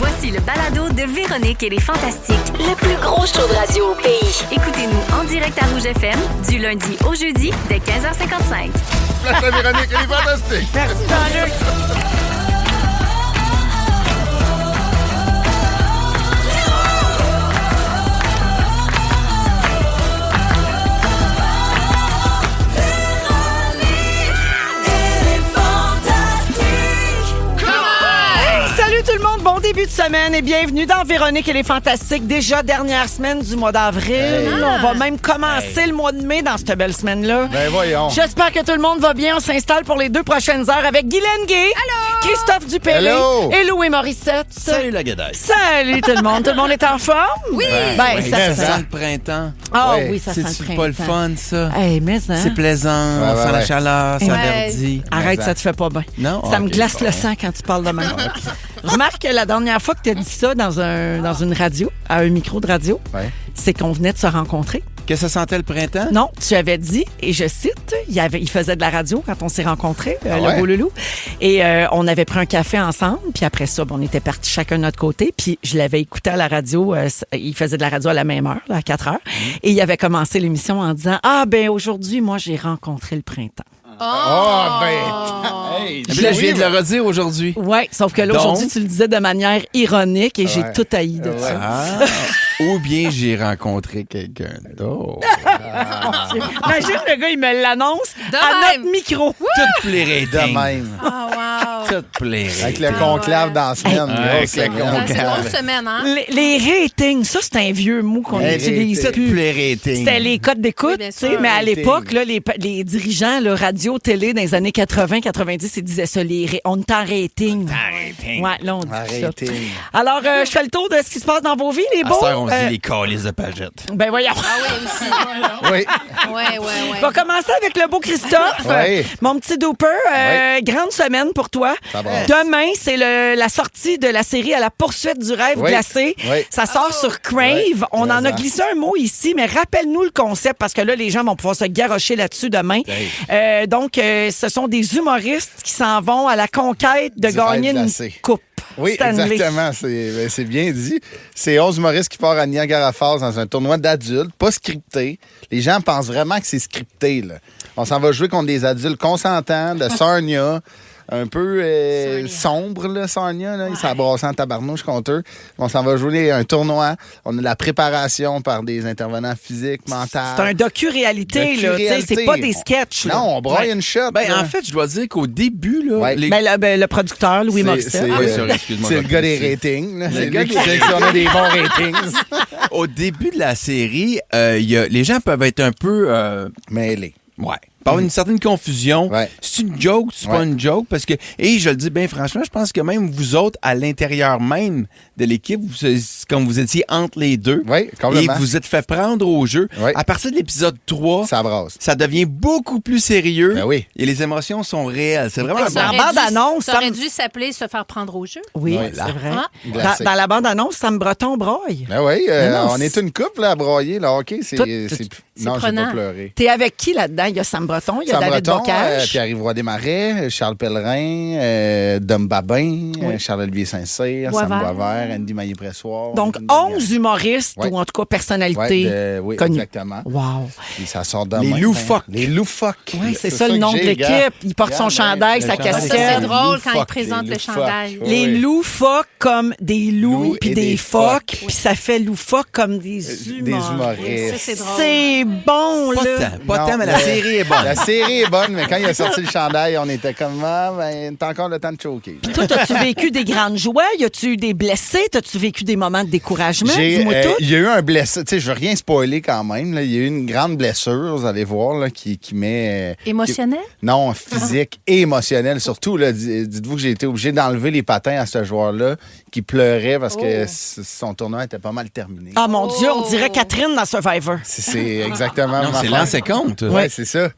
Voici le balado de Véronique et les Fantastiques, le plus gros show de radio au pays. Écoutez-nous en direct à Rouge FM, du lundi au jeudi, dès 15h55. Place à Véronique, elle est fantastique. Merci, Jean-Luc. Salut tout le monde, bon début de semaine et bienvenue dans Véronique et les Fantastiques. Déjà dernière semaine du mois d'avril. On va même commencer le mois de mai dans cette belle semaine-là. Ben voyons. J'espère que tout le monde va bien. On s'installe pour les 2 prochaines heures avec Guylaine Gay, allô, Christophe Dupéré Hello. et Louis Morissette. Salut la guedaille. Salut tout le monde. Tout le monde est en forme? Oui. Ben, ça Ça se sent sent. le printemps. Ah Ouais. oui, ça sent le C'est printemps. pas le fun, ça. Hey, mais hein? C'est plaisant, on sent la chaleur, ça verdit. Arrête, ça te fait pas bien. Non? Ça me Ok, glace bon. le sang quand tu parles de même. Remarque que la dernière fois que tu as dit ça dans une radio, à un micro de radio, Ouais. c'est qu'on venait de se rencontrer. Que ça sentait le printemps? Non, tu avais dit, et je cite, il faisait de la radio quand on s'est rencontrés, ouais? le beau loulou. Et on avait pris un café ensemble, puis après ça, on était partis chacun de notre côté. Puis je l'avais écouté à la radio, il faisait de la radio à la même heure, là, à 4 heures. Et il avait commencé l'émission en disant, ah ben aujourd'hui, moi, j'ai rencontré le printemps. Ah, ben. Hey, Puis là, je viens de le redire aujourd'hui. Oui, sauf que là, Donc? aujourd'hui, tu le disais de manière ironique et j'ai Ouais. tout haï de ça. Ah, ou bien j'ai rencontré quelqu'un d'autre. Imagine, le gars, il me l'annonce De à même. notre micro. Toutes les De ratings. même. Oh, wow. Toutes les ratings. Avec le conclave dans la semaine. Avec le C'est une conclave. grosse semaine, hein? Les ratings, ça, c'est un vieux mot qu'on Les utilise ratings. plus. Les ratings. C'était les codes d'écoute, Oui, bien tu sais, sûr. mais à Rating. l'époque, là, les dirigeants, là, radio, télé, dans les années 80, 90, ils disaient ça, on est en rating. rating. Ouais, là, on dit ça. Arrêtez. Alors, je fais le tour de ce qui se passe dans vos vies, les À beaux. cette heure, on se dit les calices de pagettes. Ben voyons. Ah oui, aussi. Oui. Ouais. On va commencer avec le beau Christophe. Oui. Mon petit Dooper, grande semaine pour toi. Ça brasse. Demain, c'est la sortie de la série À la poursuite du rêve Oui. glacé. Oui. Ça sort sur Crave. Oui. On en a Présent. glissé un mot ici, mais rappelle-nous le concept parce que là, les gens vont pouvoir se garrocher là-dessus demain. Donc, ce sont des humoristes qui s'en vont à la conquête de Du gagner rêve une glacé. coupe. Oui, Stanley. exactement. C'est bien dit. C'est 11 humoristes qui partent à Niagara Falls dans un tournoi d'adultes, pas scripté. Les gens pensent vraiment que c'est scripté, là. On s'en va jouer contre des adultes consentants de Sarnia, un peu sombre, là, Sarnia. Là. Ils s'abrassent en tabarnouche contre eux. On s'en va jouer un tournoi. On a de la préparation par des intervenants physiques, mentaux. C'est un docu-réalité, là. Tu sais, c'est pas des sketchs. là. Non, on braille Ouais. une shot. Ben, là. en fait, je dois dire qu'au début, là, Ouais. les... Ben, le producteur, Louis Morissette. Oui, sorry, excuse-moi, c'est le je gars vais des te ratings. là. C'est gars lui qui des- sélectionne des bons ratings. au début de la série, les gens peuvent être un peu... Mêlé. Ouais. Par une certaine confusion. Ouais. C'est une joke, c'est pas Ouais. une joke. Parce que, et je le dis bien franchement, je pense que même vous autres, à l'intérieur même de l'équipe, comme vous étiez entre les deux, Oui, et complètement. vous êtes fait prendre au jeu, Ouais. à partir de l'épisode 3, Ça brasse. ça devient beaucoup plus sérieux. Ben oui. Et les émotions sont réelles. C'est vraiment Ça bon. en bande-annonce, Ça ça aurait me- dû s'appeler Se faire prendre au jeu. Oui, Ouais, c'est là. vrai. Ah. Glacé. Dans la bande-annonce, Sam Breton broille. Ben oui, Mais non, on est une couple là, à broyer. Là, OK, c'est... Tout- Non, j'ai prenant. pas pleuré. T'es avec qui là-dedans? Il y a Sam Breton, il y a Sam David Breton, Bocage. Pierre-Yves Roy Desmarais, Charles Pellerin, Dom Babin, Charles-Olivier Saint-Cyr, Sam Boisvert. Boisvert, Andy Maillé-Pressoir. Donc, Une bonne 11 humoristes, Ouais. ou en tout cas personnalités Ouais, oui, connues. exactement. Wow. Puis ça sort de Les même, loufoques. Les loufoques. Oui, c'est ça le nom de que j'ai, l'équipe. gars. Il porte son Regarde, chandail, le sa chandail. Ça, casquette. c'est drôle quand il loufoques, présente les le loufoques. chandail. Oui, Les oui. loufoques comme des loups, Loups puis et des des phoques, phoques. puis ça fait loufoque comme des Des humoristes. humoristes. Ça, c'est drôle. C'est bon, Pas là. tant, Non, mais la série est bonne. La série est bonne, mais quand il a sorti le chandail, on était comme, t'as encore le temps de choquer. Toi, as-tu vécu des grandes joies? Y a-tu eu des blessés? As-tu vécu des moments de découragement? Dis-moi tout. Il y a eu un blessé, tu sais, je veux rien spoiler quand même. Là. Il y a eu une grande blessure, vous allez voir, là, qui met. Émotionnel? Non, physique et émotionnel surtout. Là. Dites-vous que j'ai été obligé d'enlever les patins à ce joueur-là qui pleurait parce que son tournoi était pas mal terminé. Ah, mon Dieu, on dirait Catherine dans Survivor. C'est exactement. Non, ma c'est affaire. l'ancien compte. Ouais, c'est ça.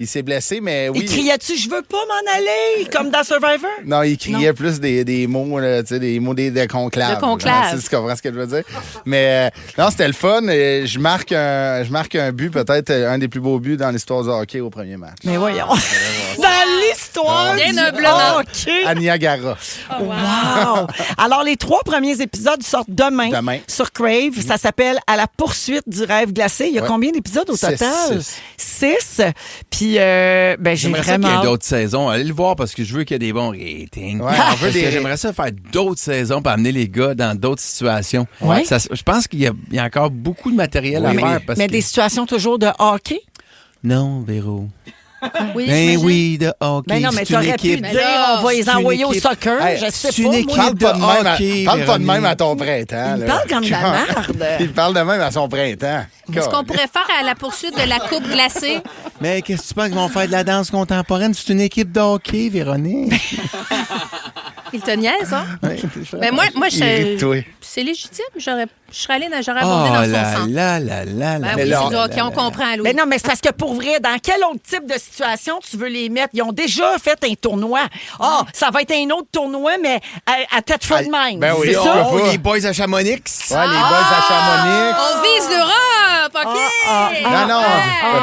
Il s'est blessé, mais oui. Il criait-tu, je veux pas m'en aller, comme dans Survivor? Non, il criait plus des mots, là, tu sais, des mots de conclave. De conclave. Ouais, tu comprends ce que je veux dire? Mais non, c'était le fun. Je marque un but, peut-être un des plus beaux buts dans l'histoire du hockey au premier match. Mais voyons. Dans l'histoire l'histoire Bien du humblement. hockey. À Niagara. Wow! Alors, les 3 premiers épisodes sortent demain, Demain. sur Crave. Ça s'appelle À la poursuite du rêve glacé. Il y a Ouais. combien d'épisodes au 6, total? 6. 6. Puis, j'ai J'aimerais ça vraiment qu'il y ait hâte. d'autres saisons. Allez le voir parce que je veux qu'il y ait des bons ratings. Ouais, on veut Parce que des- j'aimerais ça faire d'autres saisons pour amener les gars dans d'autres situations. Ouais. Je pense qu'il y a encore beaucoup de matériel Oui, à mais- faire. Parce Mais que... des situations toujours de hockey? Non, Véro. Oui, Ben j'imagine. oui, de hockey. Ben non, mais c'est une t'aurais pu équipe. dire, là, on va les c'est une envoyer au équipe. soccer. Hey, je sais c'est pas. une moi. équipe. Parle pas de même, hockey, parle pas de Véronique. même à ton printemps. Il là. parle comme de la merde. Il parle de même à son printemps. Ce qu'on pourrait faire à la poursuite de la coupe glacée. Mais qu'est-ce que tu penses qu'ils vont faire de la danse contemporaine? C'est une équipe de hockey, Véronique. Il te niaise, hein? Mais moi Il rit de toi. c'est légitime. J'aurais abordé Oh dans son là sens. là là là Ben là. oui, là, c'est du hockey, on comprend, Louis. Mais non, mais c'est parce que pour vrai, dans quel autre type de situation tu veux les mettre? Ils ont déjà fait un tournoi. Ah, ça va être un autre tournoi, mais à Thetford Mines. Ben oui, c'est on ça? peut pas. Les boys à Chamonix. Ouais, les boys à Chamonix. On vise l'Europe, OK? Non, non, Ouais.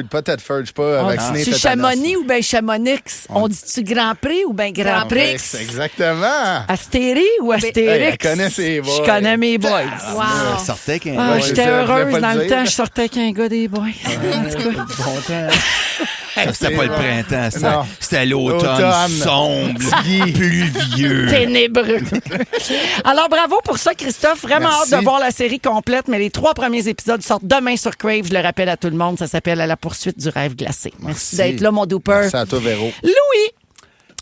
pas Tedford. Je suis pas vacciné. Tu tétanos. Chamonix ou bien Chamonix? On dit-tu Grand Prix ou bien Grand Prix? Exactement. Astérie ou Hey, Astérix? elle connaît ses boys. Je connais mes boys. Wow. Je sortais avec un Ah, Ouais, j'étais je voulais heureuse pas dans le le dire. temps, je sortais avec un gars des boys. bon temps. Ça, c'était pas le printemps, Non. c'était l'automne L'automne. sombre, pluvieux. Ténébreux. Alors, bravo pour ça, Christophe. Vraiment Merci. hâte de voir la série complète, mais les 3 premiers épisodes sortent demain sur Crave. Je le rappelle à tout le monde, ça s'appelle À la poursuite du rêve glacé. Merci d'être là, mon duper. Merci à toi, Véro. Louis,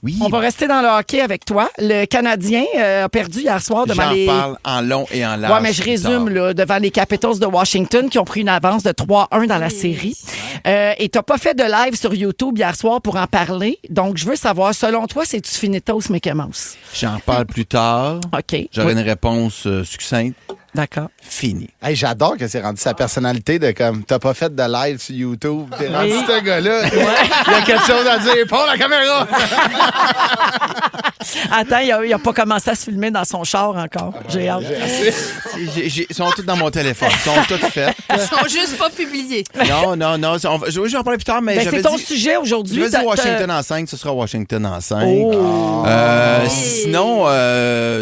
Oui, on va rester dans le hockey avec toi. Le Canadien a perdu hier soir devant j'en les... parle en long et en large. Ouais, mais je résume, là, devant les Capitals de Washington qui ont pris une avance de 3-1 dans la série. Et t'as pas fait de live sur YouTube hier soir pour en parler. Donc, je veux savoir, selon toi, c'est-tu finitos, Mickey Mouse? J'en parle plus tard. OK. J'aurai Oui, une réponse succincte. d'accord. Fini. Hey, j'adore que c'est rendu sa personnalité de comme t'as pas fait de live sur YouTube. T'es rendu ce gars-là. Il y a quelque chose à dire. Prends la caméra! Attends, il a pas commencé à se filmer dans son char encore. J'ai hâte. Ils sont tous dans mon téléphone. Ils sont tous faits. Ils sont juste pas publiés. Non. Je vais en parler plus tard, mais Ben, j'avais c'est ton dit... sujet Je aujourd'hui. vais dire T'as- Washington en 5, ce sera Washington en 5. Oh.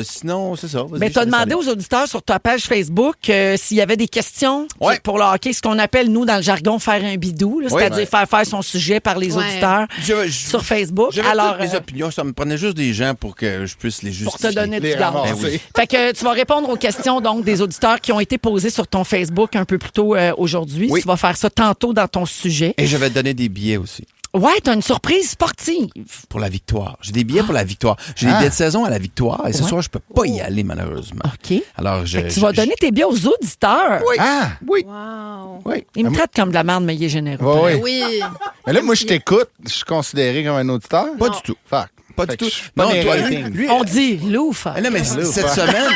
Sinon, c'est ça. Vas-y, Mais je tu as te laisse demandé aller. aux auditeurs sur ta page Facebook s'il y avait des questions Ouais. pour le hockey, ce qu'on appelle, nous, dans le jargon, faire un bidou, là, Ouais. c'est-à-dire faire son sujet par les Ouais. auditeurs Je- sur Facebook. J'avais Alors, toutes mes opinions. Ça me prenait juste des gens pour que je puisse les justifier. pour te donner du Les gaz. ramasser. Ben oui. Fait que tu vas répondre aux questions donc des auditeurs qui ont été posées sur ton Facebook un peu plus tôt aujourd'hui. Oui. Tu vas faire ça tantôt dans ton sujet. Et je vais te donner des billets aussi. Ouais, tu as une surprise sportive. Pour la victoire. J'ai des billets pour la victoire. J'ai des billets de saison à la victoire. Et ce soir, je peux pas y aller, malheureusement. OK. Alors, Fait que tu vas donner tes billets aux auditeurs. Oui. Ah! Oui. Wow. Oui. Il me traite comme de la merde, mais il est généreux. Ouais, oui. Oui. Mais là, moi, je t'écoute. Je suis considéré comme un auditeur? Pas du tout. Fuck. Pas Fait du que tout. je suis pas Non, des toi, ratings. lui, On dit louf. Ah non, mais Louf, cette hein. semaine.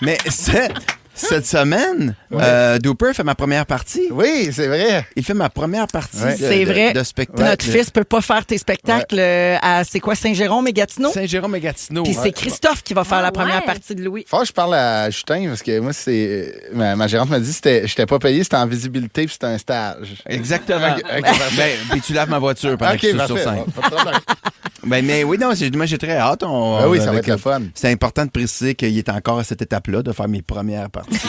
Mais cette semaine, Dooper fait ma première partie. Oui, c'est vrai. Il fait ma première partie Ouais. C'est vrai. de spectacle. Notre fils peut pas faire tes spectacles à, c'est quoi, Saint-Jérôme et Gatineau? Saint-Jérôme et Gatineau. Puis c'est Christophe qui va faire Ah, la première ouais. partie de Louis. Faut que je parle à Justin parce que moi, c'est. Ma gérante m'a dit que j'étais pas payé, c'était en visibilité puis c'était un stage. Exactement. Ok, parfait. Ben, puis tu laves ma voiture pendant que je suis sur parfait. scène. Pas de problème. Ben, mais oui, non, moi, j'ai très hâte. Ben oui, ça va avec être le fun. C'est important de préciser qu'il est encore à cette étape-là, de faire mes premières parties.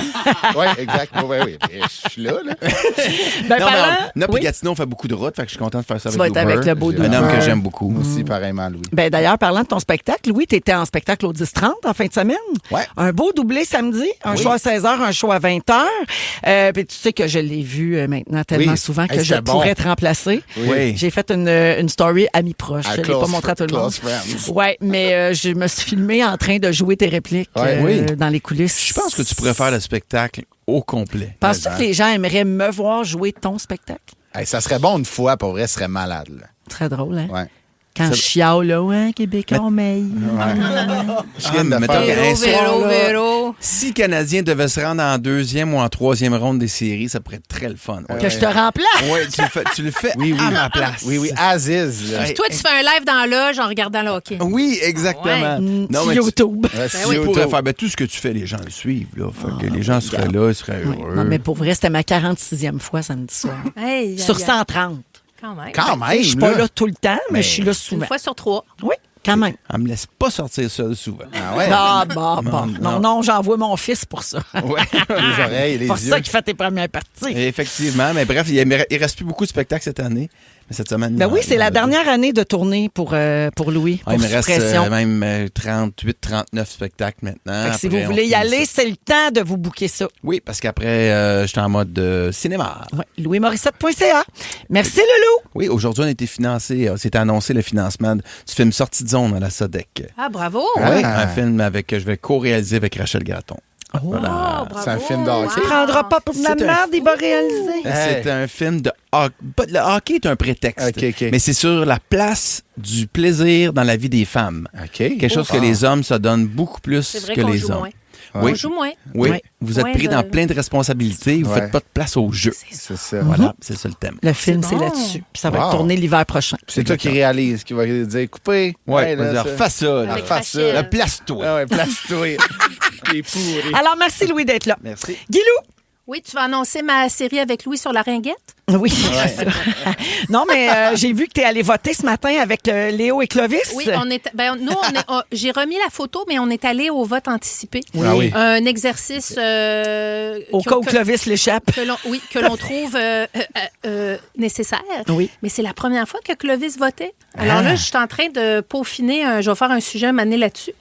Oui, exact. Oui, oui. Je suis là. Ben, non, mais parlant- Nop oui. et Gatineau, on fait beaucoup de routes, fait que je suis content de faire ça Tu avec vas être Dooper. avec le beau Un Dooper. homme que j'aime beaucoup. Moi aussi, pareillement, Louis. Ben, d'ailleurs, parlant de ton spectacle, Louis, tu étais en spectacle au 10-30 en fin de semaine. Ouais. Un beau doublé samedi, un show à 16h, un show à 20h. Puis tu sais que je l'ai vu maintenant tellement Oui. souvent que Hey, je c'était bon. pourrais te remplacer. Oui. J'ai fait une story amis proches. À Je ne l'ai pas montré à tout le monde. close friends. Ouais, mais je me suis filmée en train de jouer tes répliques Ouais. Oui. dans les coulisses. Je pense que tu pourrais faire le spectacle au complet. Penses-tu que les gens aimeraient me voir jouer ton spectacle? Hey, ça serait bon une fois, pour vrai, ce serait malade. Là. Très drôle, hein? Ouais. Quand je chiale, là, ouais, Québécois, on m'aille. Je viens de mettons faire- que- Un soir, Véro, là. Véro. Si le Canadien devait se rendre en deuxième ou en troisième ronde des séries, ça pourrait être très le fun. Que je te remplace. Oui, tu le fais à ma place. Oui, oui, Aziz. là. Hey. Toi, tu fais un live dans l'âge en regardant le hockey. Oui, exactement. Non, Non, mais YouTube. Ouais, tu sur pourrais YouTube. faire tout ce que tu fais, les gens le suivent. Là. Fait que les gens seraient là, ils seraient Oui. heureux. Non, mais pour vrai, c'était ma 46e fois samedi soir. Hey, Sur aïe, aïe. 130. Quand même. Quand Tu sais, je même, suis pas là. là tout le temps, mais je suis là Une souvent. fois sur 3. Oui, quand même. Elle me laisse pas sortir seule souvent. Ah ouais? Non, j'envoie mon fils pour ça. Ouais. Les oreilles, les pour yeux. ça qu'il fait tes premières parties. Et effectivement, mais bref, il reste plus beaucoup de spectacles cette année. Mais cette semaine. Ben oui, c'est la dernière année de tournée pour Louis, pour Il me reste Suppression. même 38, 39 spectacles maintenant. Fait que si Après, vous on voulez y finit aller, ça. c'est le temps de vous booker ça. Oui, parce qu'après, j'étais en mode cinéma. Ouais, louismorissette.ca. Merci, Loulou. Oui, aujourd'hui, on a été financé, c'était annoncé le financement du film Sortie de zone à la SODEC. Ah, bravo! Oui, un film je vais co-réaliser avec Rachel Gratton. Voilà. C'est un film de hockey. Tu prendras pas pour de la C'est un merde, il va réaliser. Hey. C'est un film de hockey. Le hockey est un prétexte, OK. mais c'est sur la place du plaisir dans la vie des femmes. OK. Quelque chose que les hommes se donnent beaucoup plus C'est vrai que qu'on les joue hommes. moins. Oui. On joue moins. Oui, Ouais. vous êtes Moins pris de- dans plein de responsabilités, vous Ouais. faites pas de place au jeu. C'est ça. Voilà, c'est ça le thème. Le film, C'est c'est bon. là-dessus. Puis ça va Wow. être tourné l'hiver prochain. C'est toi qui réalise, qui va dire couper. Ouais, Hey, là, ça. refais ça. Avec Refais Rachel. ça. Place-toi. Ah ouais, place-toi. T'es pourri. Alors, merci, Louis, d'être là. Merci. Guilou? Oui, tu vas annoncer ma série avec Louis sur la ringuette? Oui, c'est ça. Non, mais j'ai vu que tu es allé voter ce matin avec Léo et Clovis. Oui, j'ai remis la photo, mais on est allé au vote anticipé. Ah oui. Un exercice Au cas où Clovis l'échappe. que l'on trouve nécessaire. Oui. Mais c'est la première fois que Clovis votait. Alors là, je suis en train de peaufiner. Je vais faire un sujet un année là-dessus.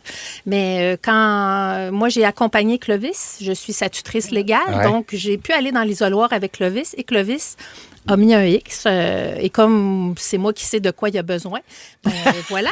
Mais quand moi, j'ai accompagné Clovis, je suis sa tutrice légale. Ouais. Donc, j'ai pu aller dans l'isoloir avec Clovis. Et Clovis a mis un X. Et comme c'est moi qui sais de quoi il a besoin, voilà.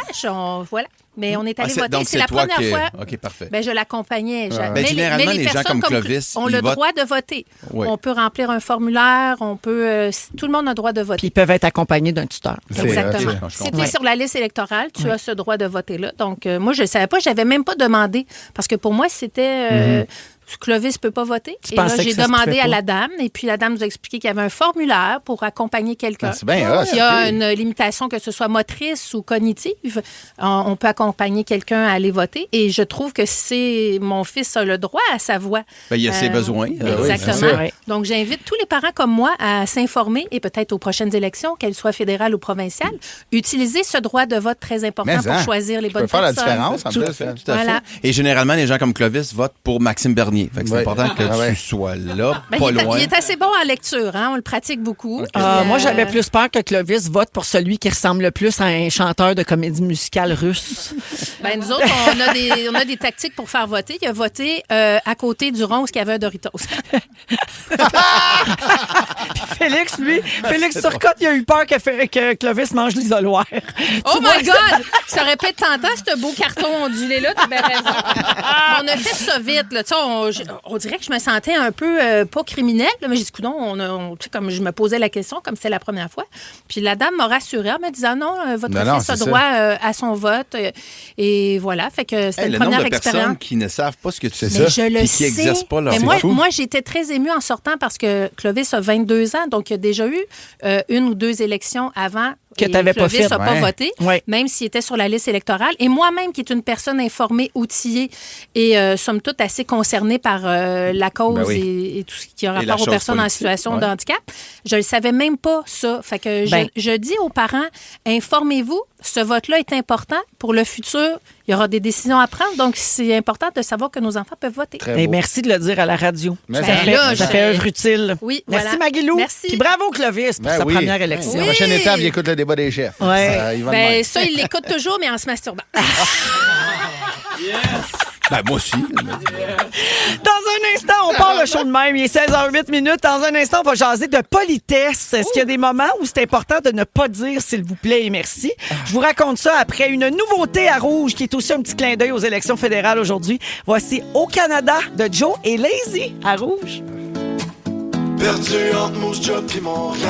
Mais on est allé voter. Donc, C'est la toi première fois. OK, parfait. Ben, je l'accompagnais. Ben, généralement, les gens personnes comme Clovis, ont ils le votent. droit de voter. Oui. On peut remplir un formulaire, tout le monde a le droit de Puis voter. ils peuvent être accompagnés d'un tuteur. C'est Exactement. hot, ça. Si tu es sur la liste électorale, tu as ce droit de voter là. Donc, moi, je ne savais pas, je n'avais même pas demandé. Parce que pour moi, c'était. Clovis ne peut pas voter. Tu Et là, pensais que j'ai ça se demandé pouvait à pas. la dame. Et puis, la dame nous a expliqué qu'il y avait un formulaire pour accompagner quelqu'un. Ah, c'est bien hot. S'il y a une limitation, que ce soit motrice ou cognitive, on peut accompagner quelqu'un à aller voter. Et je trouve que mon fils a le droit à sa voix. Ben, il y a ses besoins. Exactement. c'est ça. Donc, j'invite tous les parents comme moi à s'informer et peut-être aux prochaines élections, qu'elles soient fédérales ou provinciales, utiliser ce droit de vote très important Mais, pour hein, choisir les tu bonnes peux faire la personnes. différence en Tout à plus. fait, hein. tout à Voilà. fait. Et généralement, les gens comme Clovis votent pour Maxime Bernier. Fait que c'est Ouais. important que Ah ouais. tu sois là, Ben, pas il loin. est assez bon en lecture, hein? On le pratique beaucoup. Moi, j'avais plus peur que Clovis vote pour celui qui ressemble le plus à un chanteur de comédie musicale russe. Ben, nous autres, on a des tactiques pour faire voter. Il a voté à côté du rond où il y avait un Doritos. Félix Turcotte, il a eu peur que Clovis mange l'isoloir. Oh my God! Ça aurait pu être tentant, ce beau carton ondulé-là. T'as bien raison. On a fait ça vite. Là. Tu sais, on dirait que je me sentais un peu pas criminelle, là, mais j'ai dit, coudonc, tu sais, comme je me posais la question, comme c'est la première fois. Puis la dame m'a rassurée en me disant, non, votre Non, fils a c'est droit à son vote. Et voilà, fait que c'était Hey, une le nombre première de personnes expérience. qui ne savent pas ce que tu C'est sais. Mais je le puis sais. qui n'exercent pas leur Mais C'est fou. moi, j'étais très émue en sortant parce que Clovis a 22 ans, donc il y a déjà eu une ou deux élections avant Que et t'avais pas Clovis fait. n'a pas Ouais. voté, Ouais. même s'il était sur la liste électorale. Et moi-même, qui est une personne informée, outillée et somme toute assez concernée par la cause Ben oui. et tout ce qui a Et la rapport aux chose personnes en politique, situation ouais. de handicap, je ne savais même pas ça. Fait que je dis aux parents, informez-vous, ce vote-là est important pour le futur. Il y aura des décisions à prendre, donc c'est important de savoir que nos enfants peuvent voter. Très Et beau. merci de le dire à la radio. Mais ça ben fait, là, ça je- fait œuvre utile. Oui, Merci, voilà. Maguilou. Merci. Puis bravo, Clovis, pour Ben sa oui. première élection. La prochaine étape, il écoute le débat des chefs. Ouais. Il va de Ben, même. ça, il l'écoute toujours, mais en se masturbant. Ben, moi aussi. Dans un instant, on part le show de même. Il est 16h08 minutes. Dans un instant, on va jaser de politesse. Est-ce qu'il y a des moments où c'est important de ne pas dire s'il vous plaît et merci? Je vous raconte ça après une nouveauté à Rouge qui est aussi un petit clin d'œil aux élections fédérales aujourd'hui. Voici Au Canada de Joe et Lazy à Rouge. Perdu entre Moose Job et Montréal.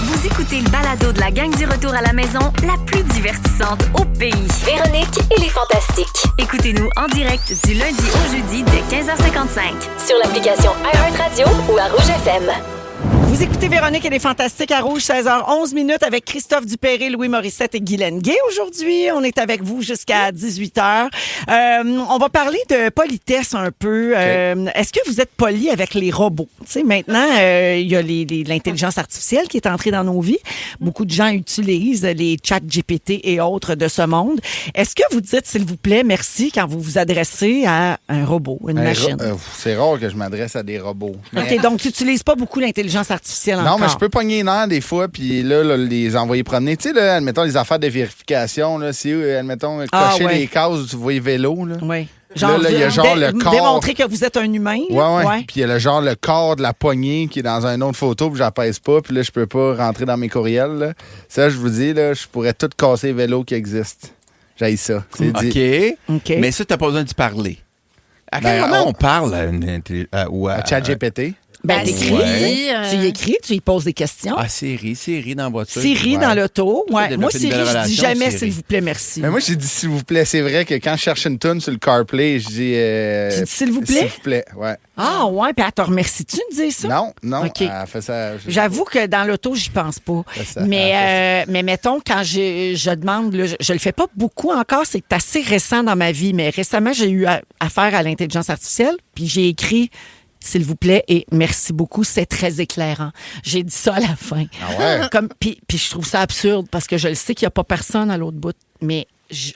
Vous écoutez le balado de la gang du retour à la maison, la plus divertissante au pays. Véronique et les Fantastiques. Écoutez-nous en direct du lundi au jeudi dès 15h55 sur l'application iHeartRadio ou à Rouge FM. Vous Vous écoutez Véronique et les Fantastiques à Rouge, 16h11 minutes avec Christophe Dupéré, Louis Morissette et Guylaine Gay. Aujourd'hui, on est avec vous jusqu'à 18h. On va parler de politesse un peu. Est-ce que vous êtes poli avec les robots? Tu sais, maintenant, il y a l'intelligence artificielle qui est entrée dans nos vies. Beaucoup de gens utilisent les chats GPT et autres de ce monde. Est-ce que vous dites, s'il vous plaît, merci quand vous vous adressez à un robot, une machine? C'est rare que je m'adresse à des robots. OK, donc tu n'utilises pas beaucoup l'intelligence artificielle encore? Non, mais je peux pogner une heure des fois, puis là, les envoyer promener. Tu sais, là, admettons, les affaires de vérification, là, si, admettons, cocher les cases où tu vois vélo, là. Oui. Genre, là, il y a genre le corps. Démontrer que vous êtes un humain. Ouais. Puis il y a le corps de la poignée qui est dans une autre photo, puis j'apaise pas, puis là, je peux pas rentrer dans mes courriels, là. Ça, je vous dis, là, je pourrais tout casser les vélos qui existent. J'haïs ça. C'est dit. OK. Mais ça, t'as pas besoin d'y parler. À quel moment on parle à ChatGPT? Ben, t'écris, tu y écris, tu y poses des questions. Ah, Siri dans la voiture. Siri dans l'auto. Ouais. Moi, Siri, je dis jamais Siri. s'il vous plaît, merci. Mais moi, j'ai dit s'il vous plaît. C'est vrai que quand je cherche une toune sur le CarPlay, je dis... Tu dis s'il vous plaît? S'il vous plaît, ouais. Ah, ouais. Puis elle te remercie-tu de dire ça? Non. OK. Elle fait ça. J'avoue que dans l'auto, j'y pense pas. Mais mettons, quand je demande, là, je le fais pas beaucoup encore, c'est assez récent dans ma vie, mais récemment, j'ai eu affaire à l'intelligence artificielle, puis j'ai écrit... S'il vous plaît, et merci beaucoup, c'est très éclairant. J'ai dit ça à la fin. Ah ouais? Puis je trouve ça absurde parce que je le sais qu'il n'y a pas personne à l'autre bout, mais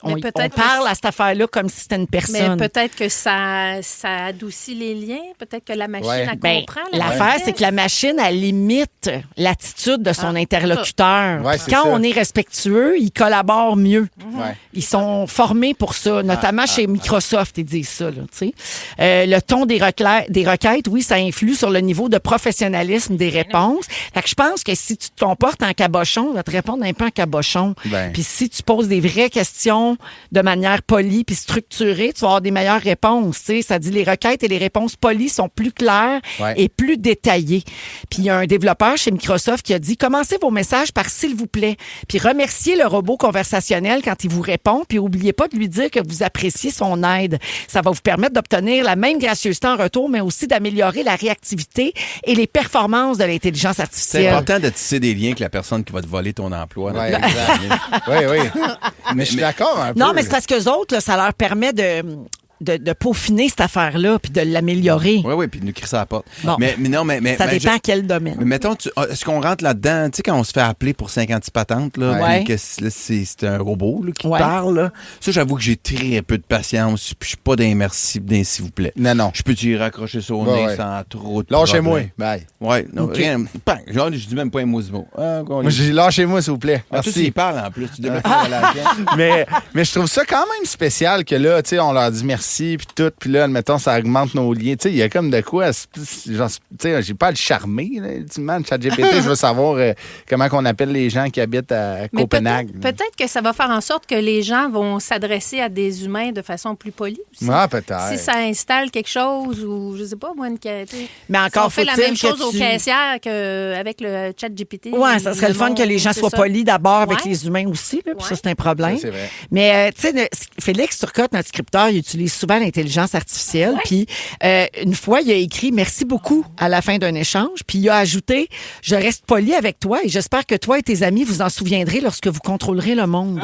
on parle à cette affaire-là comme si c'était une personne. Mais peut-être que ça adoucit les liens. Peut-être que la machine, elle comprend. L'affaire, c'est que la machine, elle limite l'attitude de son interlocuteur. Ouais, quand on est respectueux, ils collaborent mieux. Ouais. Ils sont formés pour ça, notamment chez Microsoft, ils disent ça. Là, le ton des requêtes, oui, ça influe sur le niveau de professionnalisme des réponses. Fait que je pense que si tu te comportes en cabochon, on va te répondre un peu en cabochon. Puis si tu poses des vraies questions de manière polie puis structurée, tu vas avoir des meilleures réponses. T'sais. Ça dit les requêtes et les réponses polies sont plus claires et plus détaillées. Puis il y a un développeur chez Microsoft qui a dit « Commencez vos messages par « s'il vous plaît ». Puis remerciez le robot conversationnel quand il vous répond, puis n'oubliez pas de lui dire que vous appréciez son aide. Ça va vous permettre d'obtenir la même gracieuseté en retour, mais aussi d'améliorer la réactivité et les performances de l'intelligence artificielle. C'est important de tisser des liens avec la personne qui va te voler ton emploi. Oui, exact. Oui. Mais je suis d'accord un peu. Non, mais c'est parce qu'eux autres, là, ça leur permet de peaufiner cette affaire-là puis de l'améliorer. Oui, puis de nous crier ça à la porte. Bon. Mais non, mais ça dépend quel domaine. Mais mettons, est-ce qu'on rentre là-dedans, tu sais, quand on se fait appeler pour 56 patentes, là, puis que c'est un robot là, qui parle, là, ça, j'avoue que j'ai très peu de patience, puis je suis pas d'un merci, d'un s'il vous plaît. Non. Je peux t'y raccrocher ça au nez sans trop de Lâchez-moi. Bye. Ouais, non, rien. Genre, je dis même pas un mot. Moi, je dis lâchez-moi, s'il vous plaît. Merci. Toi, tu y parles en plus. Tu devais faire la mais je trouve ça quand même spécial que là, tu sais, on leur dit merci, puis tout, puis là, admettons, ça augmente nos liens. Tu sais, il y a comme de quoi, genre, tu sais, j'ai pas à le charmer, là, ultimement, le ChatGPT. Je veux savoir comment qu'on appelle les gens qui habitent à Copenhague. Peut-être que ça va faire en sorte que les gens vont s'adresser à des humains de façon plus polie aussi. Ah, peut-être. Si ça installe quelque chose ou, je sais pas, moi, mais encore si on fait la même chose aux caissières qu'avec le ChatGPT. Oui, ça serait le fun que les gens soient polis d'abord avec les humains aussi, là, puis ça, c'est un problème. Ça, c'est vrai. Mais, tu sais, Félix Turcotte, notre scripteur, il utilise souvent l'intelligence artificielle. Puis, une fois, il a écrit « Merci beaucoup » à la fin d'un échange. Puis, il a ajouté « Je reste poli avec toi et j'espère que toi et tes amis vous en souviendrez lorsque vous contrôlerez le monde. »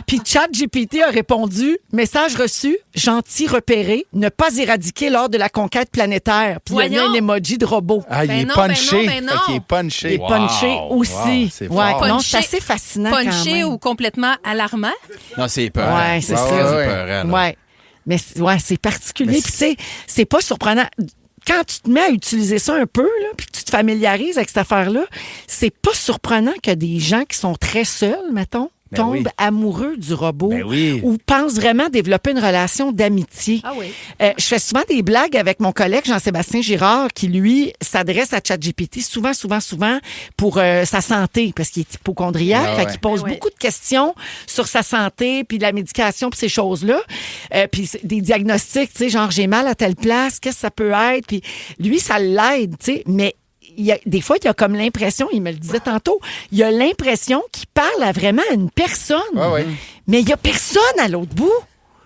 Puis, ChatGPT a répondu « Message reçu, gentil repéré, ne pas éradiquer lors de la conquête planétaire. » Puis, il y a mis un emoji de robot. Ah, il est punché. Il est punché. Il est punché aussi. C'est fort. Non, c'est assez fascinant quand même. Punché ou complètement alarmant. Non, c'est peur. Oui, c'est ça. Ouais. Mais c'est particulier. Puis tu sais, c'est pas surprenant. Quand tu te mets à utiliser ça un peu, là, puis tu te familiarises avec cette affaire-là, c'est pas surprenant que des gens qui sont très seuls, mettons, tombent amoureux du robot ou pensent vraiment développer une relation d'amitié. Ah oui. Je fais souvent des blagues avec mon collègue Jean-Sébastien Girard qui, lui, s'adresse à ChatGPT souvent pour sa santé parce qu'il est hypocondriaque, fait qu'il pose beaucoup de questions sur sa santé, puis la médication, puis ces choses-là. Puis des diagnostics, tu sais, genre j'ai mal à telle place, qu'est-ce que ça peut être? Puis lui, ça l'aide, tu sais, mais des fois, il y a comme l'impression, il me le disait tantôt, il y a l'impression qu'il parle vraiment à une personne. Mais il n'y a personne à l'autre bout.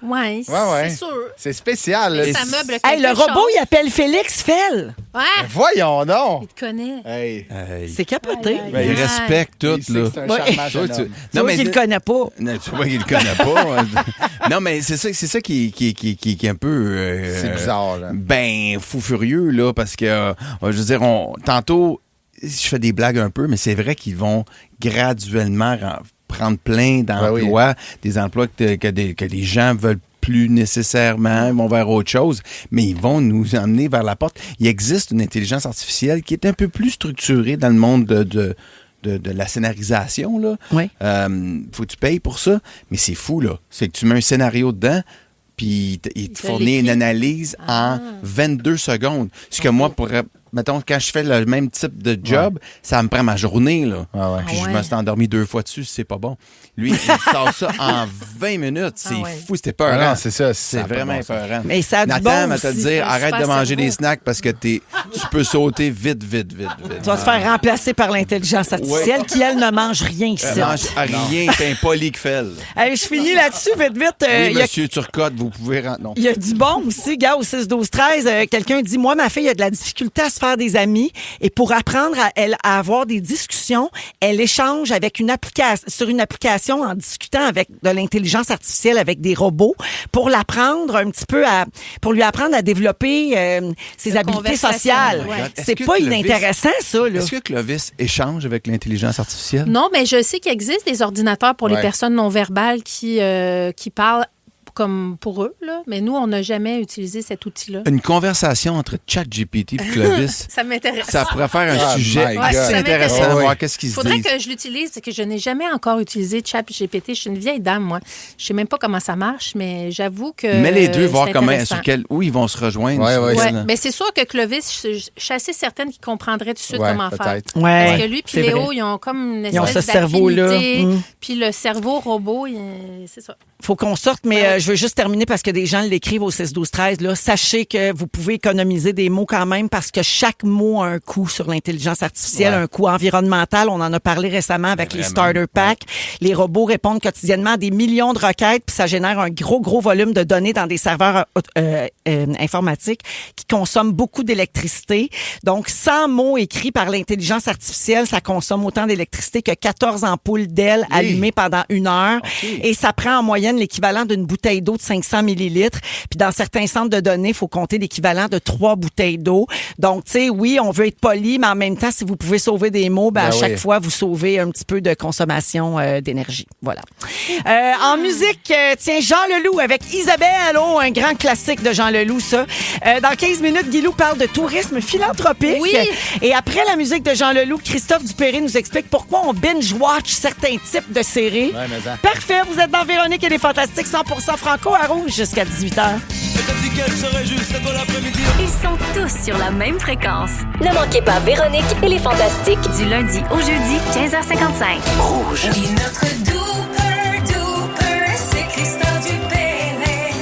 Oui, Ouais. c'est sûr. C'est spécial. Là. Et ça meuble quelque Hey, le robot, chose. il appelle Félix Fell. Ouais, Voyons donc. il te connaît. Hey. C'est capoté. Aïe, aïe, Ben, Il respecte Il tout, sait là. que c'est un Ouais. charmant Toi, jeune tu- homme. Non, mais il le connaît pas. Non, tu vois qu'il le connaît pas. Non, mais c'est ça qui est un peu... C'est bizarre, là. Ben, fou furieux, là, parce que, je veux dire, tantôt, je fais des blagues un peu, mais c'est vrai qu'ils vont graduellement prendre plein d'emplois, des emplois que des gens veulent plus nécessairement, ils vont vers autre chose, mais ils vont nous emmener vers la porte. Il existe une intelligence artificielle qui est un peu plus structurée dans le monde de la scénarisation, là. Oui. Faut que tu payes pour ça, mais c'est fou, là. C'est que tu mets un scénario dedans, puis il te te fournit une l'écrit. analyse en 22 secondes. Ce que moi, mettons, quand je fais le même type de job, ça me prend ma journée, là. Ah ouais. Puis Ah je ouais. me suis endormi 2 fois dessus, c'est pas bon. Lui, il sort ça en 20 minutes. C'est Ah ouais. fou, c'était peur. Ah non, c'est ça. C'est vraiment épeurant. Mais ça a du Nathan, bon va te le aussi. dire, Un arrête de super manger cerveau. des snacks parce que tu peux sauter vite. Tu vas te faire remplacer par l'intelligence artificielle qui, elle, ne mange rien ici. Mange à rien, t'es un polycfel. Hey, je finis là-dessus, vite. Oui, Il y a- monsieur Turcotte, vous pouvez rentrer. Non. Il y a du bon aussi, gars, au 6-12-13. Quelqu'un dit, moi, ma fille a de la difficulté à se faire des amis et pour apprendre à avoir des discussions, elle échange avec sur une application en discutant avec de l'intelligence artificielle, avec des robots, pour l'apprendre un petit peu pour lui apprendre à développer ses La habiletés conversation, sociales. ouais. Est-ce C'est que pas Clovis- inintéressant, ça, là. Est-ce que Clovis échange avec l'intelligence artificielle? Non, mais je sais qu'il existe des ordinateurs pour les Ouais. personnes non verbales qui parlent comme pour eux, là. Mais nous, on n'a jamais utilisé cet outil-là. Une conversation entre ChatGPT et Clovis, Ça m'intéresse. ça pourrait faire un Oh sujet my God. assez Ça intéressant m'intéresse. de voir Oui. qu'est-ce qu'ils Il se faudrait disent. que je l'utilise, c'est que je n'ai jamais encore utilisé ChatGPT. Je suis une vieille dame, moi. Je sais même pas comment ça marche, mais j'avoue que. Mais les deux, voir c'est comment, intéressant. où ils vont se rejoindre. Ouais, sur ouais. ça, Ouais, là. mais c'est sûr que Clovis, je suis assez certaine qu'il comprendrait tout de suite Ouais, comment faire. peut-être. Ouais, Parce que lui c'est puis Léo, vrai. ils ont comme une Ils ont espèce ce cerveau-là. d'affinité. Mm. Puis le cerveau robot, c'est ça. Faut qu'on sorte, mais je veux juste terminer parce que des gens l'écrivent au 6-12-13. Là, sachez que vous pouvez économiser des mots quand même parce que chaque mot a un coût sur l'intelligence artificielle, Ouais. un coût environnemental. On en a parlé récemment avec les starter packs. Les robots répondent quotidiennement à des millions de requêtes, puis ça génère un gros volume de données dans des serveurs informatiques qui consomment beaucoup d'électricité. Donc, 100 mots écrits par l'intelligence artificielle, ça consomme autant d'électricité que 14 ampoules d'ailes allumées pendant 1 heure. Et ça prend en moyenne l'équivalent d'une bouteille d'eau de 500 millilitres. Puis dans certains centres de données, il faut compter l'équivalent de 3 bouteilles d'eau. Donc, tu sais, oui, on veut être poli, mais en même temps, si vous pouvez sauver des mots, à chaque fois, vous sauvez un petit peu de consommation d'énergie. Voilà. En musique, tiens, Jean Leloup avec Isabelle. Oh, un grand classique de Jean Leloup, ça. Dans 15 minutes, Guilou parle de tourisme philanthropique. Oui. Et après la musique de Jean Leloup, Christophe Dupéré nous explique pourquoi on binge-watch certains types de séries. Ouais, mais ça. Parfait, vous êtes dans Véronique et les Fantastiques 100% franco à Rouge jusqu'à 18h. Ils sont tous sur la même fréquence. Ne manquez pas Véronique et les Fantastiques du lundi au jeudi 15h55.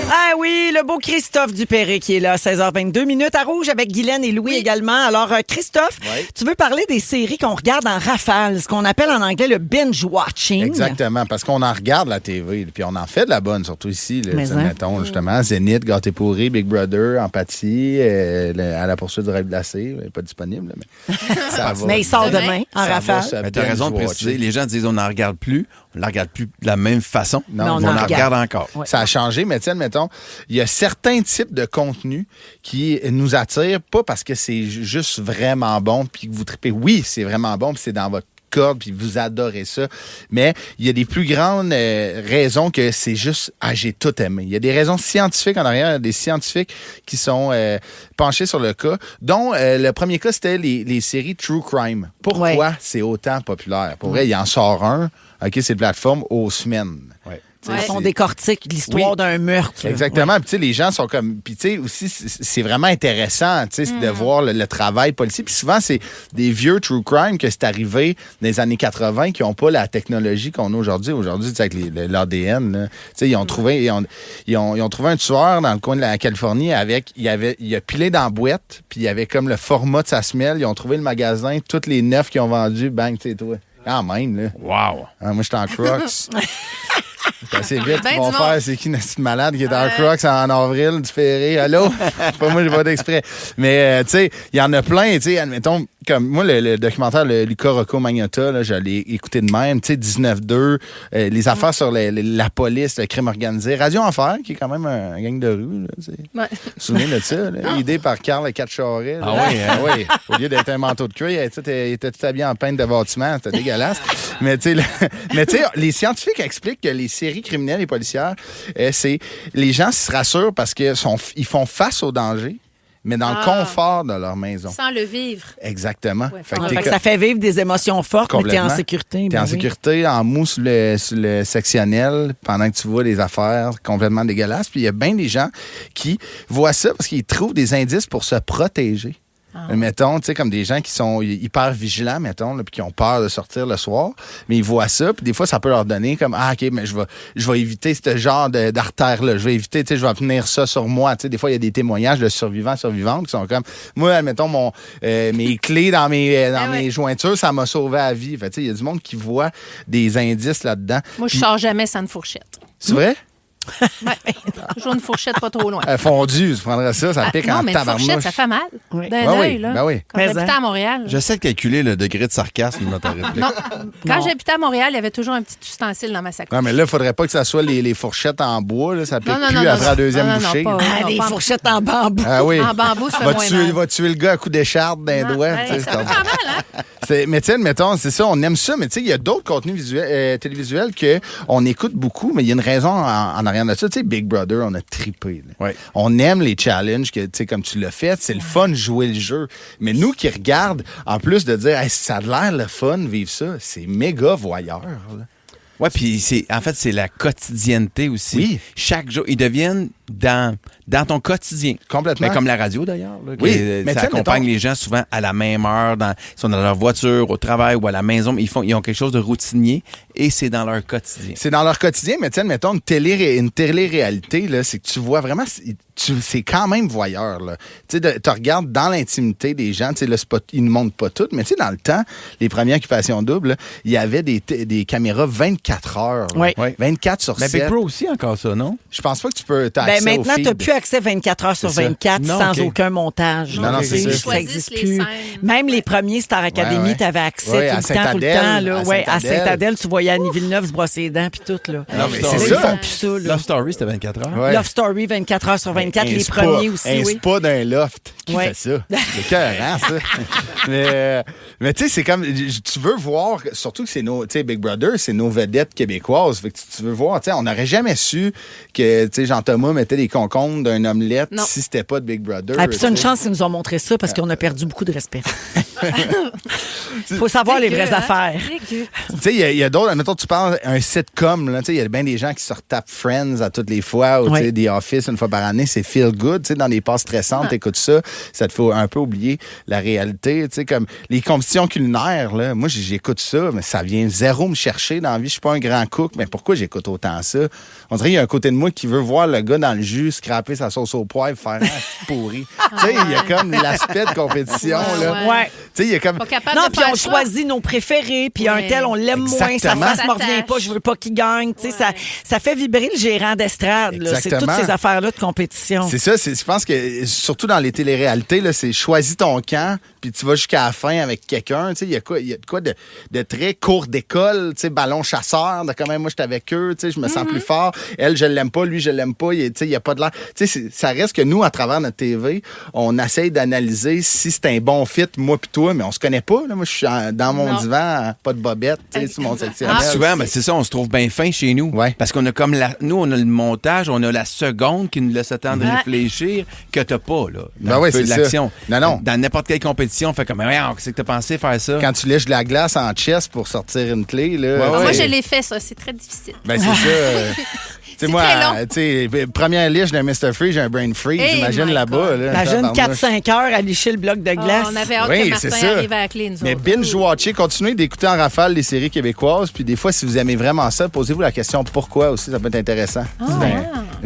Ah oui, le beau Christophe Dupéré qui est là à 16h22 à Rouge avec Guylaine et Louis également. Alors, Christophe, tu veux parler des séries qu'on regarde en rafale, ce qu'on appelle en anglais le binge-watching. Exactement, parce qu'on en regarde la TV, puis on en fait de la bonne, surtout ici. Là, Mais mettons, justement, Zénith, Gâté pourri, Big Brother, Empathie, à la poursuite du rêve glacé, pas disponible, mais ça va. Mais il sort demain en Ça va, rafale. ça Mais t'as raison de binge-watcher. préciser. Les gens disent on n'en regarde plus. On ne la regarde plus de la même façon. Non, mais on en regarde encore. Ouais. Ça a changé, mais tiens, mettons, il y a certains types de contenus qui nous attirent, pas parce que c'est juste vraiment bon, puis que vous tripez. Oui, c'est vraiment bon, puis c'est dans votre corde, puis vous adorez ça. Mais il y a des plus grandes raisons que c'est juste, j'ai tout aimé. Il y a des raisons scientifiques en arrière, des scientifiques qui sont penchés sur le cas, dont le premier cas, c'était les séries True Crime. Pourquoi c'est autant populaire? Pour vrai, il en sort un, OK, c'est une plateforme aux semaines. Ouais. On décortique l'histoire d'un meurtre. là. Exactement. Puis, tu sais, les gens sont comme. Puis, tu sais, aussi, c'est vraiment intéressant, tu sais, de voir le travail policier. Puis, souvent, c'est des vieux true crime que c'est arrivé dans les années 80 qui n'ont pas la technologie qu'on a aujourd'hui. Aujourd'hui, tu sais, avec l'ADN, là, tu sais, ils ont trouvé un tueur dans le coin de la Californie il a pilé dans la boîte, puis il y avait comme le format de sa semelle. Ils ont trouvé le magasin, toutes les 9 qu'ils ont vendues, bang, tu sais, toi. Quand même, là. Wow. Ah, moi, j'étais en Crocs. C'est assez vite. Ben Mon du frère, monde. c'est qui, notre malade qui est en Crocs en avril du Ferré? Allô? Pas moi, j'ai pas d'exprès. Mais, tu sais, il y en a plein, tu sais, admettons, comme moi, le documentaire, le Luca Rocco Magnotta, là, je l'ai écouté de même, tu sais, 19-2, les affaires sur la police, le crime organisé. Radio Enfer, qui est quand même un gang de rue, là, tu sais. Ouais. Vous vous souvenez de ça, là? Idée par Carl Catcharet. Ah oui, hein? Oui. Au lieu d'être un manteau de cuir, il était tout habillé en peintre de bâtiment. C'était dégueulasse. Mais tu sais, les scientifiques expliquent que les séries criminelles et policières, c'est les gens se rassurent parce qu'ils font face au danger, mais dans le confort de leur maison. Sans le vivre. Exactement. Ouais, Fait que Ah, t'es fait que ça fait vivre des émotions fortes, mais t'es en Complètement. sécurité. T'es ben en oui. sécurité, en mousse sur le sectionnel, pendant que tu vois des affaires complètement dégueulasses. Puis il y a bien des gens qui voient ça parce qu'ils trouvent des indices pour se protéger. Mettons, tu sais, comme des gens qui sont hyper vigilants, mettons, là, puis qui ont peur de sortir le soir, mais ils voient ça, puis des fois, ça peut leur donner comme, OK, mais je vais éviter ce genre d'artère-là. Je vais éviter, tu sais, je vais tenir ça sur moi. Tu sais, des fois, il y a des témoignages de survivantes qui sont comme, moi, admettons, mes clés dans mes jointures, ça m'a sauvé la vie. Fait, tu sais, il y a du monde qui voit des indices là-dedans. Moi, je sors jamais sans une fourchette. C'est vrai? Ouais. Toujours une fourchette pas trop loin. Fondue, tu prendrais ça pique non, en mais une fourchette, tabarnouche. ça fait mal. Oui. D'un Ben œil, oui, là. ben oui. Quand Mais j'habitais hein. à Montréal. J'essaie de calculer le degré de sarcasme dans ta réplique. Non. Quand Non. j'habitais à Montréal, il y avait toujours un petit ustensile dans ma sacoche. Non, mais là, il faudrait pas que ça soit les fourchettes en bois, là, ça pique Non, non, plus non, après non, la deuxième non, non, bouchée. pas- Ah, non, des pas en- fourchettes en bambou. Ah oui. En bambou, ça fait moins mal. Va tuer le gars à coups d'écharpe d'un Non, doigt. ouais, tu sais, ça c'est fait comme- pas mal, hein? Mais tu sais, mettons, c'est ça, on aime ça, mais tu sais, il y a d'autres contenus télévisuels qu'on écoute beaucoup, mais il y a une raison en arrière de ça. Tu sais, Big Brother, on a trippé. Là. Ouais. On aime les challenges, que, tu sais, comme tu l'as fait, c'est le fun de jouer le jeu. Mais nous qui regardent, en plus de dire, hey, ça a l'air le fun de vivre ça, c'est méga voyeur. Là. Ouais, puis en fait, c'est la quotidienneté aussi. Oui. Chaque jour, ils deviennent dans ton quotidien. Complètement. Mais comme la radio, d'ailleurs. Là, Oui, que, mais ça tu sais, accompagne mettons- les gens souvent à la même heure. Ils sont dans leur voiture, au travail ou à la maison. Mais ils ont quelque chose de routinier et c'est dans leur quotidien. C'est dans leur quotidien, mais tu sais, mettons, une télé-réalité, là, c'est que tu vois vraiment, c'est quand même voyeur. Là. Tu sais, tu regardes dans l'intimité des gens, tu sais, là, ils ne montrent pas tout, mais tu sais, dans le temps, les premières occupations doubles, là, il y avait des caméras 24 heures. Là. Oui. Ouais. 24 sur Mais 7. Big Bro aussi, encore ça, non? Je pense pas que tu peux t'as Ben accès au maintenant, tu feed. n'as plus accès 24 heures sur C'est ça. 24 Non, sans OK. aucun montage. Non, non, c'est ça. Ça Ils n'existe choisissent les plus. scènes. Même les premiers Star Academy, Ouais, ouais. tu avais accès Ouais, tout à le temps, tout le Sainte-Adèle, temps. Là. à Ouais, à Sainte-Adèle. Sainte-Adèle, tu voyais Annie Villeneuve se brosser les dents puis tout. Là. Non, mais Là, c'est ils ça. font plus ça. Là. Love Story, c'était 24 heures. Ouais. Love Story, 24 heures sur 24, Un les spa, premiers aussi, un oui. spa d'un loft. Qui Ouais. fait ça? C'est écœurant, ça. mais tu sais, c'est comme... Tu veux voir... Surtout que c'est nos... Tu sais, Big Brother, c'est nos vedettes québécoises. Fait que tu veux voir... Tu sais, on n'aurait jamais su que, tu sais, Jean-Thomas mettait des concombres d'un omelette Non. si c'était pas de Big Brother. Ah, puis c'est une tu sais. chance qu'ils nous ont montré ça parce qu'on a perdu beaucoup de respect. Il faut savoir les vraies Dégueu, hein? affaires. Dégueu. Tu sais, il y a d'autres... Mettons, tu parles un sitcom, là. Tu sais, il y a bien des gens qui se retapent Friends à toutes les fois ou, tu sais, Oui. The Office une fois par année. C'est feel good. Tu sais, dans des passes stressantes, t'écoutes ça. Ça te fait un peu oublier la réalité. Tu sais, comme les compétitions culinaires, là. Moi, j'écoute ça, mais ça vient zéro me chercher dans la vie. Je suis pas un grand cook, mais pourquoi j'écoute autant ça? On dirait qu'il y a un côté de moi qui veut voir le gars dans le jus scraper sa sauce au poivre, faire un pourri. Tu sais, il y a comme l'aspect de compétition, là. Ouais. Ouais. Tu sais, il y a comme... Pas capable Non, de puis faire on ça. choisit nos préférés, puis un Ouais. tel, on l'aime moins, sa Exactement. face me revient pas, je veux pas qu'il gagne. Tu sais, ça fait vibrer le gérant d'estrade. là. C'est toutes Exactement. ces affaires-là de compétition. C'est ça, je pense que surtout dans les téléréalités, là, c'est choisis ton camp, puis tu vas jusqu'à la fin avec quelqu'un. Tu sais, il y a de quoi de très court d'école, tu sais, ballon chasseur, de quand même moi j'étais avec eux, tu sais, je me sens plus fort. Elle, je l'aime pas, lui, je l'aime pas. Tu sais, il y a pas de l'air. Tu sais, ça reste que nous, à travers notre TV, on essaye d'analyser si c'est un bon fit, moi puis toi, mais on se connaît pas. Là. Moi, je suis dans mon Non. divan, pas de bobette, tu sais, sur mon sectionnel. Ah, Souvent, ben, c'est ça, on se trouve bien fin chez nous. Ouais. Parce qu'on a comme nous, on a le montage, on a la seconde qui nous laisse le temps de Ouais. réfléchir que t'as pas, là. Dans Ben le ouais, feu c'est de ça. l'action. Non. Dans n'importe quelle compétition, on fait comme, qu'est-ce que t'as pensé faire ça? Quand tu lèches de la glace en chess pour sortir une clé, là. Ah, tu moi, sais, je l'ai fait, ça. C'est très difficile. Ben, c'est ça. Tu sais, moi, très long. tu sais, première liche de Mr. Free, j'ai un brain freeze. Hey J'imagine my là-bas. God. Là, Imagine tabarnouche. 4-5 heures à licher le bloc de glace. On avait hâte Oui, que c'est Martin ça. arrive à la clé, nous Mais autres. binge-watcher, continuez d'écouter en rafale les séries québécoises. Puis des fois, si vous aimez vraiment ça, posez-vous la question pourquoi aussi. Ça peut être intéressant.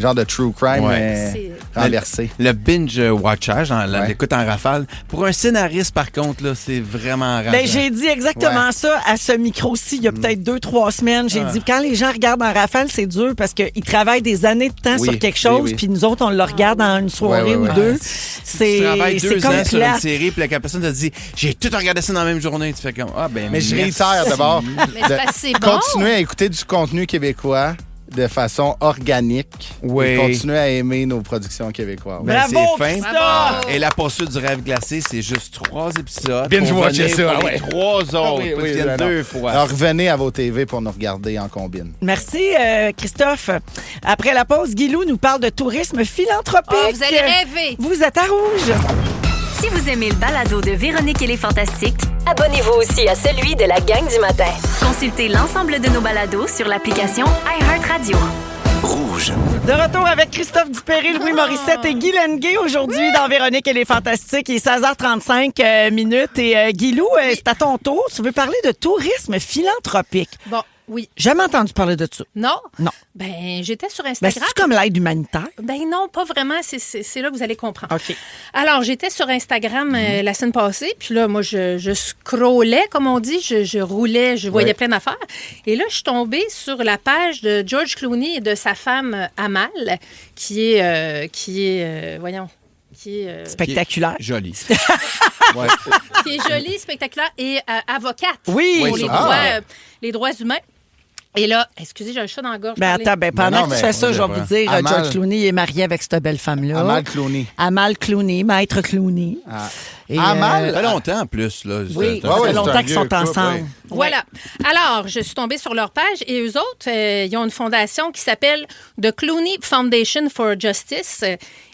Genre de true crime, Ouais. mais renversé. Le binge-watchage, l'écoute en rafale. Pour un scénariste, par contre, là, c'est vraiment rare. Ben, j'ai dit exactement ça à ce micro-ci il y a peut-être 2-3 semaines. J'ai dit, quand les gens regardent en rafale, c'est dur parce qu'ils travaillent des années de temps Oui, sur quelque chose, oui. puis nous autres, on le regarde en une soirée ou deux. Tu travailles 2 comme ans sur une plate. série, puis la personne te dit « J'ai tout regardé ça dans la même journée. » Tu fais comme « Ah, ben Mais je merci. réitère d'abord Mais c'est parce que c'est bon. continuer à écouter du contenu québécois de façon organique Oui. et continuer à aimer nos productions québécoises. Ben, Bravo, c'est fin. Christophe! Et La poursuite du rêve glacé, c'est juste 3 épisodes. Binge-watcher Faut venir ça, pour ouais. les 3 autres. Oui, Faut oui, qu'ils viennent non. 2 fois. Alors, revenez à vos TV pour nous regarder en combine. Merci, Christophe. Après la pause, Guilou nous parle de tourisme philanthropique. Ah, vous allez rêver. Vous êtes à rouge. Si vous aimez le balado de Véronique et les Fantastiques, abonnez-vous aussi à celui de la gang du matin. Consultez l'ensemble de nos balados sur l'application iHeartRadio. Rouge. De retour avec Christophe Dupéry, Louis Morissette et Guy Lenguet aujourd'hui dans Véronique et les Fantastiques. Il est 16h35 minutes. Et Guilou, c'est à ton tour. Tu veux parler de tourisme philanthropique. Bon, oui. Jamais entendu parler de ça. Non? Non. Ben, j'étais sur Ben, Instagram. c'est-tu comme l'aide humanitaire? Ben non, pas vraiment. C'est là que vous allez comprendre. OK. Alors, j'étais sur Instagram la semaine passée, puis là, moi, je scrollais, comme on dit, je roulais, je voyais plein d'affaires. Et là, je suis tombée sur la page de George Clooney et de sa femme Amal, qui est Spectaculaire. Joli. qui est jolie, spectaculaire et avocate Oui. pour ça. les droits humains. Et là, excusez, j'ai un chat dans la gorge. Ben parlez. attends, pendant non, que tu mais fais ça, on je vais devrait. vous dire, Amal. George Clooney est marié avec cette belle femme-là. Amal Clooney. Amal Clooney, maître Clooney. Et, Amal? Ça fait longtemps en plus. Là. Oui, C'est- ça ouais, fait c'est longtemps un qu'ils sont vieux couple, ensemble. oui. Voilà. Alors, je suis tombée sur leur page et eux autres, ils ont une fondation qui s'appelle The Clooney Foundation for Justice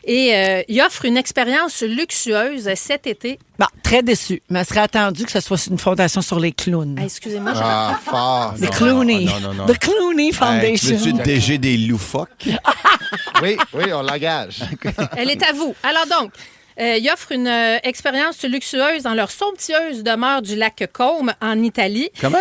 et ils offrent une expérience luxueuse cet été. Bon, très déçu. Mais elle serait attendu que ce soit une fondation sur les clowns. Ah, excusez-moi, Ah, fort. The Clooney. non. The Clooney Foundation. Veux-tu le DG des loufoques? Oui, on l'engage. elle est à vous. Alors donc, ils offrent une expérience luxueuse dans leur somptueuse demeure du lac Côme en Italie. Comment?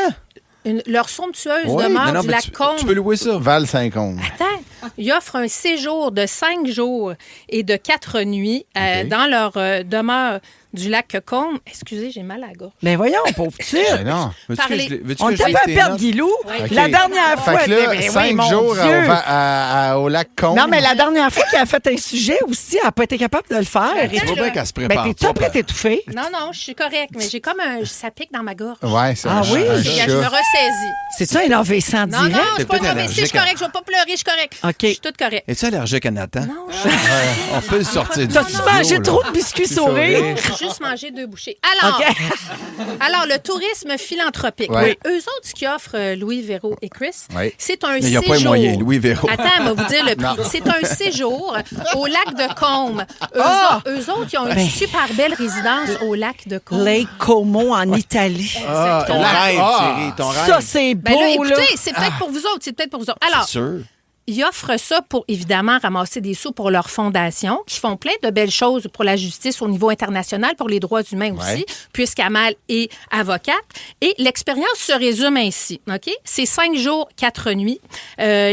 Leur somptueuse Oui, demeure non, du mais lac Côme. tu peux louer ça. Val-Saint-Côme. Attends, ils offrent un séjour de 5 jours et de 4 nuits dans leur demeure du lac Côme. Excusez, j'ai mal à la gorge. Mais voyons, pauvre petite. Ben non. Veux-tu Parlez. que je- veux-tu On que je t'a lise pas tes perdre notes? Guilou. OK. La dernière fois. Fait que là, mais oui, 5 mon jours Dieu. au lac Côme. Non, mais la dernière fois qu'elle a fait un sujet aussi, elle n'a pas été capable de le faire. Tu vois bien qu'elle se Ben, prépare. t'es-tu après t'étouffer? Non, je suis correcte, mais j'ai comme ça pique dans ma gorge. Ouais, c'est Ah oui? un Je chat. me ressaisis. C'est ça, un AVC en Non, direct? c'est pas peut-être une AVC, je suis allergique, correcte, je vais pas pleurer, je suis correcte. OK. Je suis toute correcte. Es-tu allergique à Nathan? Non, On peut le sortir du T'as-tu studio, mangé là. trop de biscuits sourires? j'ai juste mangé 2 bouchées. Alors, OK. alors, le tourisme philanthropique. Ouais. Eux autres, ce qu'ils offrent, Louis, Véro et Chris, Ouais. c'est un Mais il séjour. n'y a pas les moyens, Louis Véro. Attends, on va vous dire le prix. C'est un séjour au lac de Côme. Eux autres, ils ont une super belle résidence au lac de Côme. Lake Como en Italie. Ton rêve, chérie, ton rêve. Ça, c'est beau, Ben là, écoutez, là. c'est peut-être pour vous autres, c'est peut-être pour vous autres. Alors, C'est sûr. ils offrent ça pour, évidemment, ramasser des sous pour leur fondation, qui font plein de belles choses pour la justice au niveau international, pour les droits humains aussi, puisqu'Amal est avocate. Et l'expérience se résume ainsi, OK? C'est 5 jours, 4 nuits.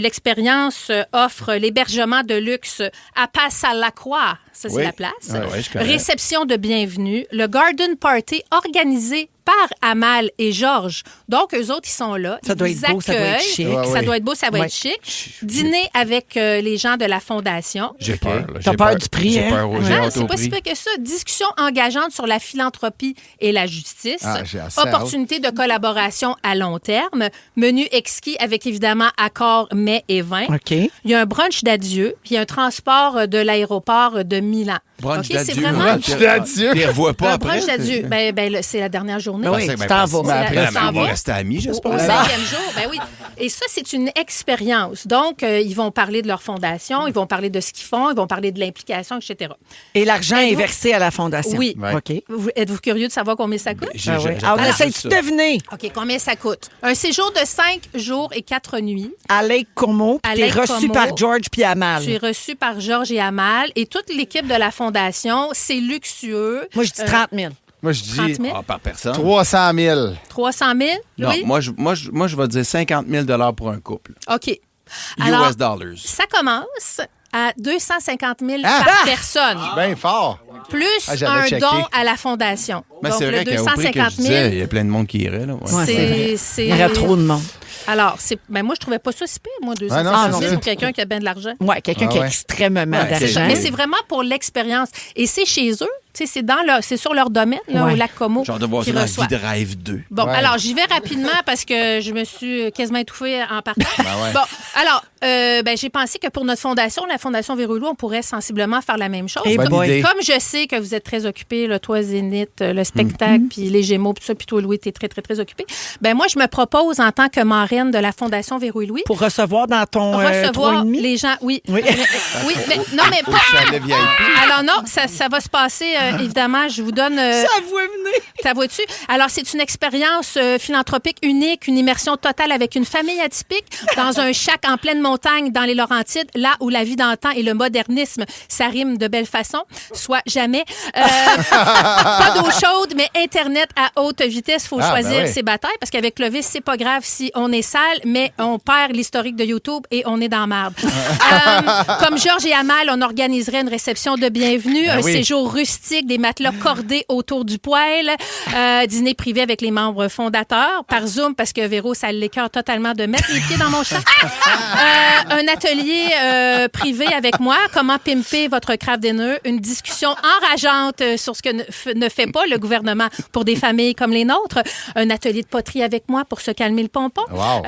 L'expérience offre l'hébergement de luxe à Passe-à-la-Croix. Ça, c'est Oui. la place. Ouais, je connais. Réception de bienvenue. Le Garden Party organisé par Amal et Georges. Donc, eux autres, ils sont là. Ça doit Ils être beau, ça doit être accueillent. chic. Ouais, Ça ouais. doit être beau, ça doit Ouais. être chic. Dîner avec les gens de la Fondation. J'ai peur. là. T'as J'ai peur du prix, J'ai hein? peur. J'ai Ah, hâte c'est au pas si prix. peu que ça. Discussion engageante sur la philanthropie et la justice. Ah, j'ai assez Opportunité de collaboration à long terme. Menu exquis avec évidemment accord mets et vin. OK. Il y a un brunch d'adieu, puis un transport de l'aéroport de Milan. Brunch OK, c'est d'adieu. vraiment Brunch d'adieu. Tu les revois pas un après. brunch d'adieu. C'est la dernière journée. Ben oui, tu t'en vas. C'est la- après, tu on t'en va vas. rester amis, Au j'espère. 5e jour, ben oui. Et ça, c'est une expérience. Donc, ils vont parler de leur fondation, ils vont parler de ce qu'ils font, ils vont parler de l'implication, etc. Et l'argent est Êtes-vous- versé à la fondation. Oui. Ouais. OK. Êtes-vous curieux de savoir combien ça coûte? Ah oui. Alors, on essaie-tu de deviner? OK, combien ça coûte? Un séjour de 5 jours et 4 nuits. À Lake Como, À puis t'es Lake reçu Como. par George puis Amal. Je suis reçue par Georges et Amal et toute l'équipe de la Fondation. C'est luxueux. Moi, je dis 30 000. Moi, je 30 dis 000? Ah, par personne. 300 000. 300 000? Non, Oui? moi, je vais dire 50 000 pour un couple. OK. US dollars. Ça commence à 250 000 par personne. Bien fort. Plus j'avais un checké. don à la fondation. Mais Donc, c'est vrai le qu'au prix que je 250 000, disais, il y a plein de monde qui irait. Là. Ouais. Ouais, c'est vrai. c'est... Il y aurait trop de monde. Alors, moi, je trouvais pas ça si pire, moi, 250 non, 000 c'est pour quelqu'un qui a bien de l'argent. Ouais, quelqu'un qui a extrêmement d'argent. Mais c'est vraiment pour l'expérience. Et c'est chez eux. Tu sais, c'est sur leur domaine, là, Ouais. au lac Como. Genre de voir qu'ils ça dans reçoivent. Vie de rêve 2. Bon, Ouais. alors, j'y vais rapidement parce que je me suis quasiment étouffée en partant. Bon, alors, j'ai pensé que pour notre fondation, la Fondation Véro et Louis, on pourrait sensiblement faire la même chose. Eh Bonne boy. idée. Comme je sais que vous êtes très occupés, là, toi, Zénith, le spectacle, puis les Gémeaux, puis ça, puis toi, Louis, t'es très, très, très occupé. Ben moi, je me propose en tant que marraine de la Fondation Véro et Louis, Pour recevoir dans ton recevoir 3,5? les gens. Oui. Oui. Oui, mais non, mais pas. Chalet VIP. Alors non, ça va se passer, évidemment, je vous donne... Ça voit-tu? Alors, c'est une expérience philanthropique unique, une immersion totale avec une famille atypique dans un shack en pleine montagne dans les Laurentides, là où la vie d'antan et le modernisme s'arriment de belle façon, soit jamais. Pas d'eau chaude, mais Internet à haute vitesse. Il faut choisir ses batailles parce qu'avec Clovis, c'est pas grave si on est sale, mais on perd l'historique de YouTube et on est dans la merde. Comme Georges et Amal, on organiserait une réception de bienvenue, un séjour rustique, des matelas cordés autour du poêle, dîner privé avec les membres fondateurs, par Zoom, parce que Véro, ça l'écœure totalement de mettre les pieds dans mon chat. Un atelier privé avec moi, comment pimper votre craft dinner, une discussion enrageante sur ce que ne fait pas le gouvernement pour des familles comme les nôtres, un atelier de poterie avec moi pour se calmer le pompon, Wow.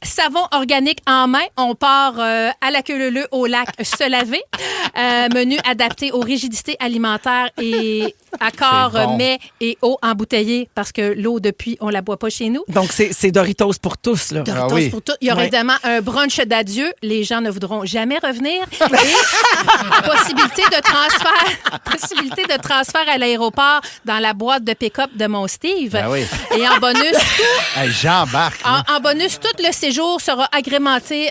savon organique en main, on part à la queue leu-leu au lac se laver, menu adapté aux rigidités alimentaires et accords C'est bon. mets et eau embouteillée parce que l'eau depuis on la boit pas chez nous. Donc, c'est Doritos pour tous, là. Doritos oui. pour tout. Il y aura Ouais. évidemment un brunch d'adieu. Les gens ne voudront jamais revenir. Et possibilité de transfert à l'aéroport dans la boîte de pick-up de mon Steve. Ah oui. Et en bonus, Hey, j'embarque. en bonus, tout le séjour sera agrémenté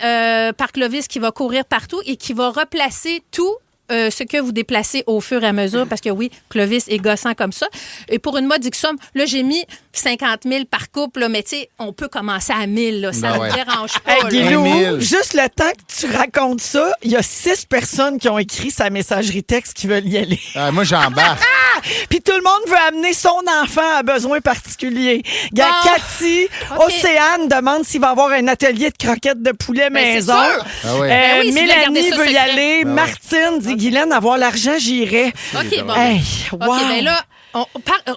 par Clovis qui va courir partout et qui va replacer tout ce que vous déplacez au fur et à mesure, parce que oui, Clovis est gossant comme ça. Et pour une modique somme, là, j'ai mis 50 000 par couple, là, mais tu sais, on peut commencer à 1000, là, ça ne Ben ouais. me dérange pas. Hey, là. Guilou, 1000. juste le temps que tu racontes ça, il y a 6 personnes qui ont écrit sa messagerie texte qui veulent y aller. Ah, moi, j'embarque. Puis tout le monde veut amener son enfant à besoins particuliers. Regarde, Ah, Cathy, OK. Océane demande s'il va y avoir un atelier de croquettes de poulet Ben, c'est maison. sûr. Ah oui. Ben oui, si vous Mélanie gardez ça veut y secret. aller. Martine dit, Guylaine, avoir l'argent, j'irai. OK, bon. Hey, wow. OK, bien là,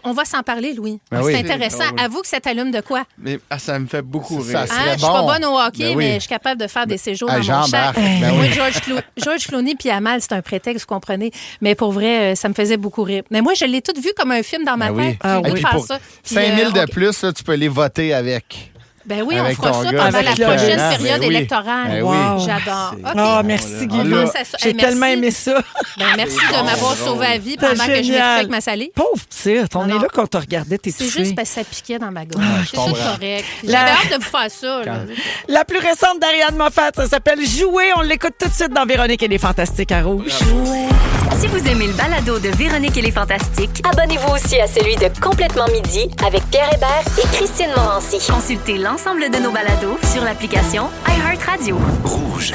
on va s'en parler, Louis. Ben c'est oui. intéressant. Avoue que ça t'allume de quoi? Mais ça me fait beaucoup Ça, rire. ça serait Je suis pas bon. bonne au hockey, Ben oui. mais je suis capable de faire des séjours Ah, dans mon j'embarque. chat. Ben Moi, oui. George Clooney puis Amal, c'est un prétexte, vous comprenez. Mais pour vrai, ça me faisait beaucoup rire. Mais moi, je l'ai tout vu comme un film dans ma Ben oui. tête. Ah J'ai oui. goût de faire ça. Puis, 5 000 de OK. plus, là, tu peux les voter avec. Ben oui, on Avec fera ton ça gars, pendant la avec le prochaine gérant. période Ben oui. électorale. Ben oui. J'adore. OK. Ah, merci, On Guilou. pense à ça. J'ai Hey, merci. tellement aimé ça. Ben, merci de m'avoir sauvé la vie pendant que je génial. m'étouffais avec ma salive. Pauvre petite, on Non, est non. là quand on te regardait C'est t'étouffer. juste parce que ça piquait dans ma gorge. C'est ça comprends. correct. La- J'avais hâte de vous faire ça. là. La plus récente d'Ariane Moffat, ça s'appelle Jouer. On l'écoute tout de suite dans Véronique et les Fantastiques à Rouge. Si vous aimez le balado de Véronique et les Fantastiques, abonnez-vous aussi à celui de Complètement Midi avec Pierre Hébert et Christine Morancy. Consultez l'ensemble de nos balados sur l'application iHeartRadio.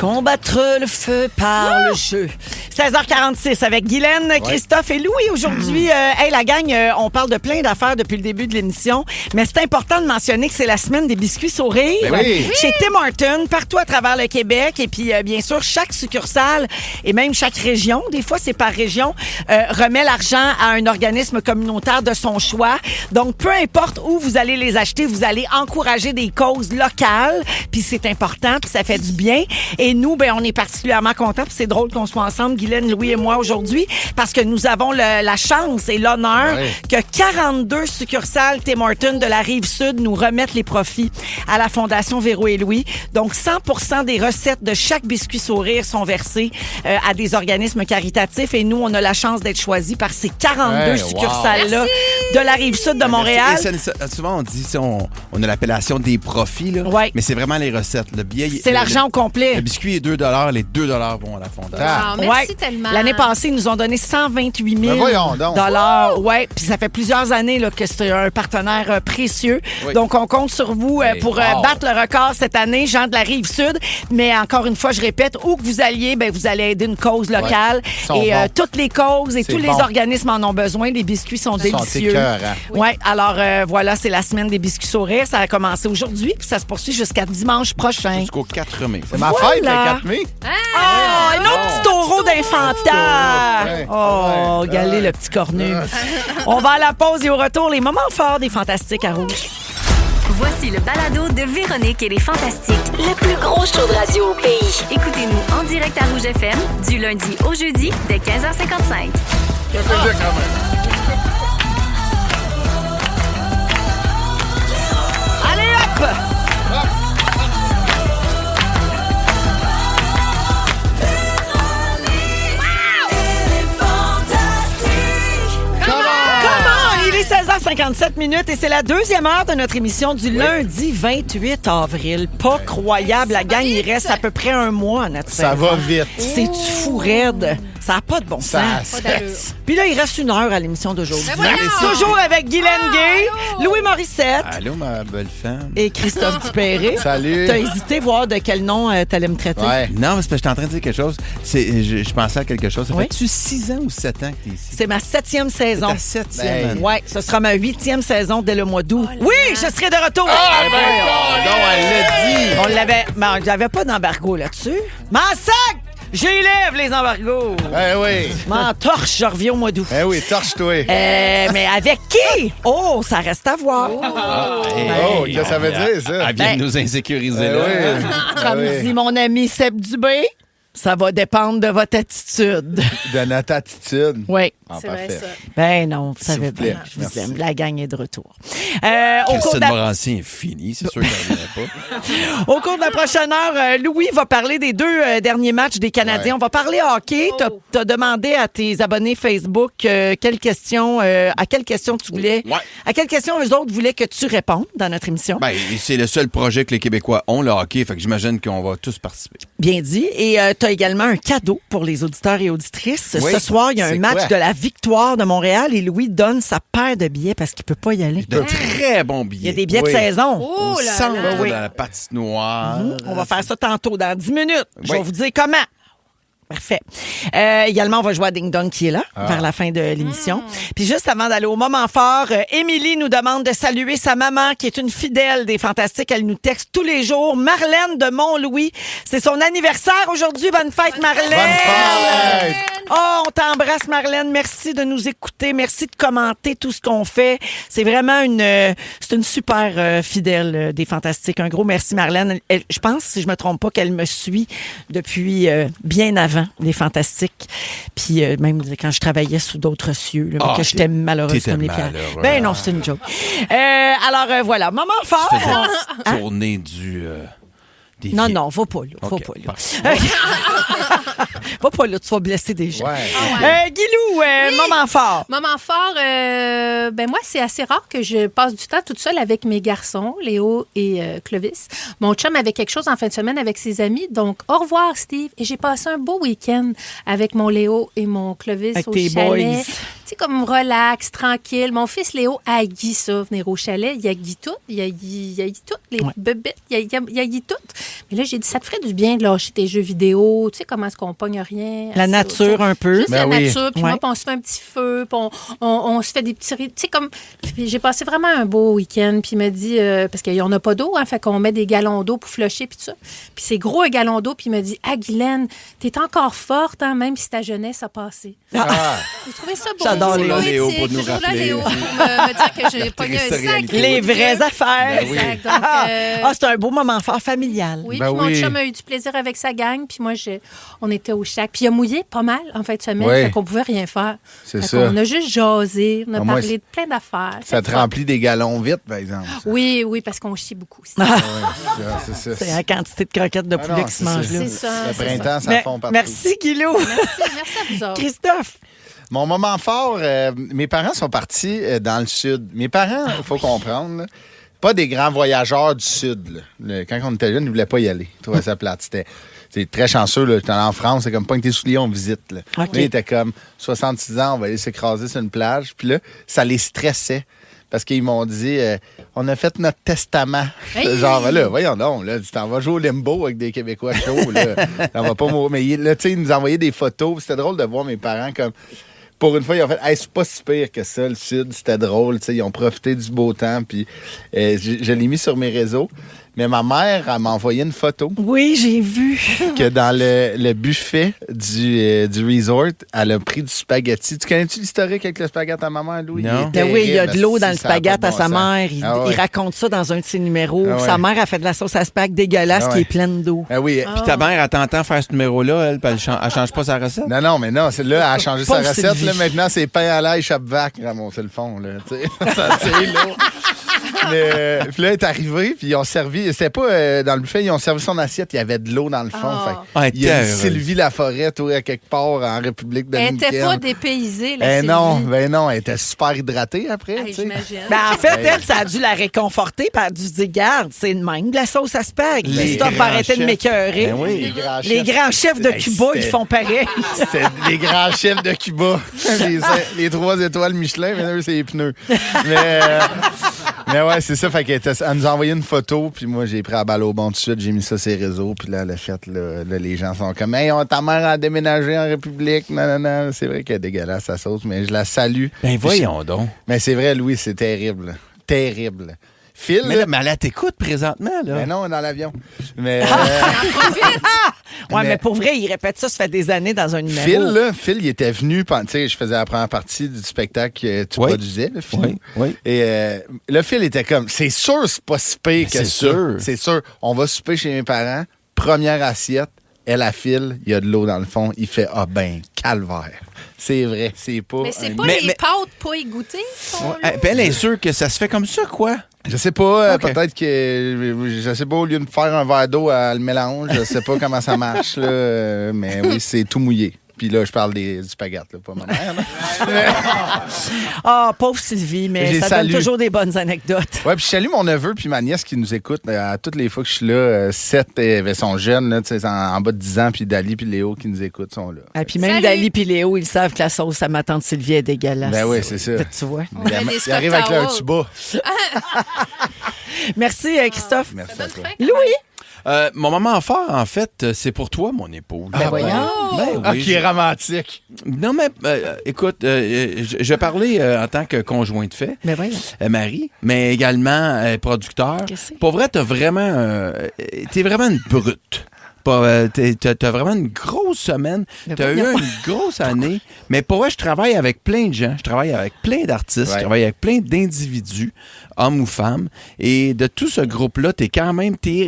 Combattre le feu par le jeu. 16h46 avec Guylaine, Christophe et Louis. Aujourd'hui, hey, la gang, on parle de plein d'affaires depuis le début de l'émission, mais c'est important de mentionner que c'est la semaine des biscuits sourires. Ben oui. Chez Tim Hortons, partout à travers le Québec. Et puis, bien sûr, chaque succursale et même chaque région, des fois c'est par région, remet l'argent à un organisme communautaire de son choix. Donc, peu importe où vous allez les acheter, vous allez encourager des causes locales. Puis c'est important, puis ça fait du bien. Et nous, ben, on est particulièrement contents. Puis c'est drôle qu'on soit ensemble, Guylaine, Louis et moi aujourd'hui, parce que nous avons la chance et l'honneur que 42 succursales Tim Hortons de la Rive-Sud nous remettent les profits à la Fondation Véro et Louis. Donc, 100% des recettes de chaque biscuit sourire sont versées à des organismes caritatifs. Et nous, on a la chance d'être choisi par ces 42 Ouais, succursales-là de la Rive-Sud de Montréal. Et souvent, on dit, on a l'appellation des profits, là, Ouais. mais c'est vraiment les recettes. Le billet, C'est l'argent au complet. Le biscuit est 2 les 2 vont à la fondation. Ah, merci Ouais. tellement. L'année passée, ils nous ont donné 128 000 Ben voyons donc. dollars. Ouais, puis ça fait plusieurs années là, que c'est un partenaire précieux. Oui. Donc, on compte sur vous pour battre le record cette année, gens de la Rive-Sud. Mais encore une fois, je répète, où que vous alliez, ben, vous allez aider une cause locale. Ouais. Ils sont Et bons. toutes les causes et C'est tous les bon. organismes en ont besoin. Les biscuits sont délicieux. écœurants. Oui, alors voilà, c'est la semaine des biscuits sourires. Ça a commencé aujourd'hui, puis ça se poursuit jusqu'à dimanche prochain. Jusqu'au 4 mai. C'est ma Voilà. fête, le 4 mai. Oh, un autre petit taureau d'infantat. Ouais. Oh, galé le petit cornu. On va à la pause et au retour, les moments forts des Fantastiques à Rouge. Voici le balado de Véronique et les Fantastiques, le plus gros show de radio au pays. Écoutez-nous en direct à Rouge FM du lundi au jeudi dès 15h55. Allez, hop! Il est 16h57 et c'est la deuxième heure de notre émission du lundi 28 avril. Pas croyable, la gang, il reste à peu près un mois à notre Ça saison. va vite. C'est-tu fou raide? Ça n'a pas de bon Ça, sens. Pas d'allure. Puis là, il reste une heure à l'émission d'aujourd'hui. voyons! Toujours avec Guylaine Gay, Louis Morissette Allô, ma belle femme. et Christophe Dupéré. Salut. T'as hésité à voir de quel nom t'allais me traiter? Ouais. Non, mais c'est parce que j'étais en train de dire quelque chose. Je pensais à quelque chose. Ça Oui. fait-tu 6 ans ou 7 ans que t'es ici? C'est ma 7e saison. Ta 7e Ben, année. Ouais, ce sera ma 8e saison dès le mois d'août. Oui, je serai de retour. Non, elle l'a dit. On l'avait. Mais on n'avait pas d'embargo là-dessus. M'en sac! J'élève les embargos. Ben oui. M'en torche, je reviens au mois d'août. Ben oui, torche-toi. Mais avec qui? Oh, ça reste à voir. Oh, qu'est-ce que ça veut dire, ça? Elle vient Ben, de nous insécuriser, Ben là. oui. Comme Ben oui. dit mon ami Seb Dubé, ça va dépendre de votre attitude. De notre attitude. Oui. Ah, C'est vrai, parfait. ça. Ben non, vous savez vous plaît. bien, je vous Merci. aime. La gang est de retour. Au cours Christine de la- Morancy est finie, c'est sûr qu'elle ne vient pas. Au cours de la prochaine heure, Louis va parler des deux derniers matchs des Canadiens. Ouais. On va parler hockey. Oh. T'as demandé à tes abonnés Facebook à quelle question tu voulais. Ouais. À quelle question eux autres voulaient que tu répondes dans notre émission. Ben, c'est le seul projet que les Québécois ont, le hockey, fait que j'imagine qu'on va tous participer. Bien dit. Et tu as également un cadeau pour les auditeurs et auditrices. Oui. Ce soir, il y a un C'est match quoi? de la victoire de Montréal et Louis donne sa paire de billets parce qu'il peut pas y aller. De très bons billets. Il y a des billets Oui. de saison. Oh Au là centre là. de la patinoire. On va faire ça tantôt, dans 10 minutes. Je vais Oui. vous dire comment. Parfait. Également, on va jouer à Ding Dong qui est là vers la fin de l'émission. Puis juste avant d'aller au moment fort, Émilie nous demande de saluer sa maman qui est une fidèle des Fantastiques. Elle nous texte tous les jours. Marlène de Mont-Louis. C'est son anniversaire aujourd'hui. Bonne fête, Marlène! Bonne fête! Oh, on t'embrasse, Marlène. Merci de nous écouter. Merci de commenter tout ce qu'on fait. C'est vraiment c'est une super fidèle des Fantastiques. Un gros merci, Marlène. Je pense, si je me trompe pas, qu'elle me suit depuis bien avant les Fantastiques. Puis même quand je travaillais sous d'autres cieux, là, mais que j'étais malheureuse t'étais comme les pierres. malheureuse. Ben non, c'est une joke. Alors voilà, moment fort. Tu faisais une tournée des Non, filles. non, va pas là. Va OK, pas là. parfait. Va pas là, tu vas blesser des gens. Ouais. Guilou, moment fort. Moment fort, ben moi, c'est assez rare que je passe du temps toute seule avec mes garçons, Léo et Clovis. Mon chum avait quelque chose en fin de semaine avec ses amis, donc au revoir, Steve. Et j'ai passé un beau week-end avec mon Léo et mon Clovis Avec au tes chalet. boys. Tu sais, comme relax, tranquille. Mon fils Léo haït ça, venir au chalet. Il haït tout. Il haït tout. Les bebites, il haït tout. Mais là, j'ai dit, ça te ferait du bien de lâcher tes jeux vidéo. Tu sais, comment est-ce qu'on pogne rien? La nature, un peu. Juste Ben la oui. nature. Puis Ouais. moi, puis on se fait un petit feu. Puis on se fait des petits... Tu sais, comme... Puis j'ai passé vraiment un beau week-end. Puis il m'a dit... parce qu'on n'a pas d'eau, hein, fait qu'on met des galons d'eau pour flusher, puis tout ça. Puis c'est gros, un galon d'eau. Puis il m'a dit, ah, Guylaine, t'es encore forte, hein, même si ta jeunesse a passé. Ah, J'ai trouvé ça beau. J'adore C'est Léo. poétique. Léo pour nous Toujours là, rappeler. Léo, pour me dire que j'ai pogné un triste sac. réalité. Les vraies affaires. Exact. Donc, C'est un beau moment fort familial. oui, Ben puis mon oui. chum a eu du plaisir avec sa gang, puis moi, on était au shack. Puis il a mouillé pas mal en fin de semaine, Oui. fait qu'on pouvait rien faire. C'est Fait ça. qu'on a juste jasé, on a Au moins, parlé de plein d'affaires. ça te remplit des galons vite, par exemple. ça. Oui, oui, parce qu'on chie beaucoup aussi. Ouais, c'est ça. C'est la quantité de croquettes de Ah poulet non, qui se c'est mangent ça. là. C'est ça. Le c'est printemps, ça Mais- fond partout. merci, Guilou. ça. Merci à vous autres. Christophe. Mon moment fort, mes parents sont partis dans le sud. Mes parents, il faut comprendre, là, pas des grands voyageurs du sud. Là. Quand on était jeunes, ils ne voulaient pas y aller. Ils trouvaient ça plate. C'est très chanceux. Là. J'étais en France, c'est comme pas que tes souliers, on visite. Là. Okay. Là, ils étaient comme 66 ans, on va aller s'écraser sur une plage. Puis là, ça les stressait. Parce qu'ils m'ont dit, on a fait notre testament. Hey! Genre, là, voyons donc, là, tu t'en vas jouer au limbo avec des Québécois chauds. Là. On va pas mourir. Mais là, tu sais, ils nous envoyaient des photos. C'était drôle de voir mes parents comme. Pour une fois, ils ont fait, hey, c'est pas si pire que ça, le Sud. C'était drôle. Ils ont profité du beau temps. Puis je l'ai mis sur mes réseaux. Mais ma mère, elle m'a envoyé une photo. Oui, j'ai vu. Que dans le buffet du resort, elle a pris du spaghetti. Tu connais-tu l'historique avec le spaghetti à ma mère, Louis? Non. Ben oui, il y a de l'eau dans le Ça a pas spaghetti de à bon sa sens. mère. Il Ouais. raconte ça dans un de ses numéros. Ah ouais. Sa mère a fait de la sauce à spag dégueulasse Ah ouais. qui est pleine d'eau. Ah oui. Puis ta mère, elle t'entend faire ce numéro-là, elle, puis elle change pas sa recette? Non, mais non, c'est là, elle a changé sa Pauvre recette. Sylvie. Là, maintenant, c'est pain à l'ail, chape-vac, ramoncer le fond. Là, tu sais. Ça, c'est lourd. Mais, puis là, elle est arrivée, puis ils ont servi. C'était pas dans le buffet, ils ont servi son assiette, il y avait de l'eau dans le fond. Oh. Fait, Ah, il y a une terrible. Sylvie Laforêt, toi, à quelque part en République Elle dominicaine. était pas dépaysée, la non, Sylvie. non, elle était super hydratée après. Hey, tu sais. j'imagine. Ben, en fait, elle, ça a dû la réconforter, puis elle a dû se dire, garde, c'est de même de la sauce à spag. Les Christophe, grands arrêtez de chefs. m'écœurer. Ben oui, les grands Les chefs. grands chefs de Hey, Cuba, ils c'était- font pareil. C'était les grands chefs de Cuba. les 3 étoiles Michelin, mais eux, c'est les pneus. Mais ouais, c'est ça. Fait qu'elle nous a envoyé une photo, puis moi, j'ai pris la balle au bon tout de suite, j'ai mis ça sur les réseaux, puis là, elle a fait, là, les gens sont comme, hey, ta mère a déménagé en République. Non. C'est vrai qu'elle est dégueulasse, sa sauce, mais je la salue. Ben voyons donc. Mais c'est vrai, Louis, c'est terrible. Terrible. Phil, Mais, là, mais elle t'écoute présentement, là. ben non, dans l'avion. Mais Ouais, mais Mais- pour vrai, il répète ça fait des années dans un numéro. Phil, il était venu, tu sais, je faisais la première partie du spectacle que tu Oui. produisais, le film. Oui. Et le Phil était comme, c'est sûr, c'est pas si pire que c'est ça. sûr. C'est sûr. On va souper chez mes parents, première assiette, elle a Phil, il y a de l'eau dans le fond, il fait, ah ben, calvaire. C'est vrai, c'est pas... Mais c'est un- pas Mais- les mais- pâtes pas égouttées? sont là? Puis elle est sûre que ça se fait comme ça, quoi? Je sais pas, Ok. peut-être que, je sais pas, au lieu de faire un verre d'eau, elle le mélange, je sais pas comment ça marche, là, mais oui, c'est tout mouillé. Puis là, je parle du spaghetti, là, pas ma mère. là. Ah, pauvre Sylvie, mais J'ai ça salué. donne toujours des bonnes anecdotes. Ouais, puis je salue mon neveu puis ma nièce qui nous écoutent à toutes les fois que je suis là. Seth sont jeunes, là, tu sais, en bas de 10 ans, puis Dali puis Léo qui nous écoutent sont là. Et puis même Salut. Dali et Léo, ils savent que la sauce à ma tante Sylvie est dégueulasse. Ben oui, c'est ça. Tu vois. Ils a des ils Scott arrivent avec leur Towel. tuba. Merci, Christophe. Merci Ça à donne toi. faim, quand Louis. Mon moment fort, en fait, c'est pour toi, mon épouse. Ben voyons. Ben Ah, oui, qui est romantique. Non, mais écoute, je parlais en tant que conjoint de fait, Ben voyons. Marie, mais également producteur. Qu'est-ce que c'est? Pour vrai, t'es vraiment une brute. T'as vraiment une grosse semaine. Mais T'as eu voyons. une grosse année. Mais pour vrai, je travaille avec plein de gens. Je travaille avec plein d'artistes. Ouais. Je travaille avec plein d'individus, hommes ou femmes. Et de tout ce groupe-là, t'es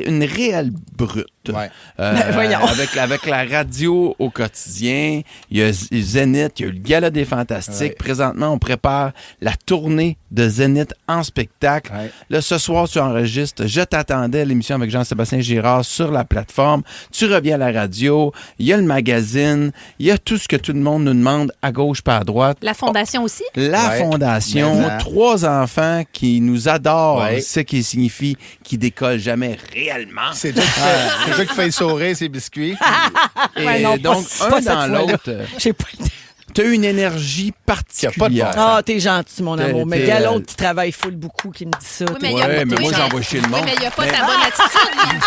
une réelle brute. Ouais. Ben, voyons. Avec la radio au quotidien, il y a Zénith, il y a eu le Gala des Fantastiques. Ouais. Présentement, on prépare la tournée de Zénith en spectacle. Ouais. Là, ce soir, tu enregistres Je t'attendais, l'émission avec Jean-Sébastien Girard sur la plateforme. Tu reviens à la radio, il y a le magazine, il y a tout ce que tout le monde nous demande à gauche pas à droite. La fondation aussi? La Ouais. fondation, Mais, hein. 3 enfants qui nous adorent, Ouais. ce qui signifie qu'ils décollent jamais réellement. C'est toi qui fais sourire ces biscuits. Et Ouais, non, pas- donc, pas un cette dans fois-là. l'autre, J'ai pas le temps. tu as une énergie particulière. Ah, t'es gentil, mon amour. Mais il y a t'es, l'autre qui travaille full beaucoup qui me dit ça. Oui, mais il y Ouais, a mais oui, moi, j'envoie chez le monde. Oui, mais il n'y a pas ta bonne attitude. lui.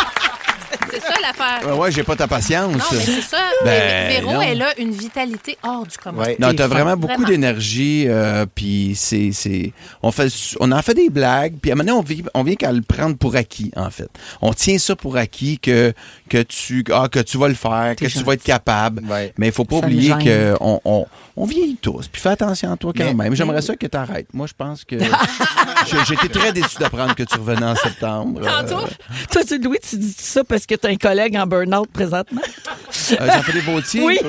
C'est ça l'affaire. Ouais, j'ai pas ta patience. Non, mais c'est ça. Ben, Véro, non. elle a une vitalité hors du commun. Ouais. Non, T'es t'as fin. vraiment beaucoup Vraiment. d'énergie, puis on en fait des blagues, puis à un moment donné, on vient qu'à le prendre pour acquis, en fait. On tient ça pour acquis que tu vas le faire, que tu vas être capable. Ouais. Mais il faut pas Ça me oublier gêne. qu'on vieillit tous, puis fais attention à toi quand même. J'aimerais ça que tu arrêtes. Moi, je pense que j'étais très déçu d'apprendre que tu revenais en septembre. Tantôt? Toi, Louis, tu dis ça parce que t'as un collègue en burn-out présentement? Jean-Philippe Vautier. Oui.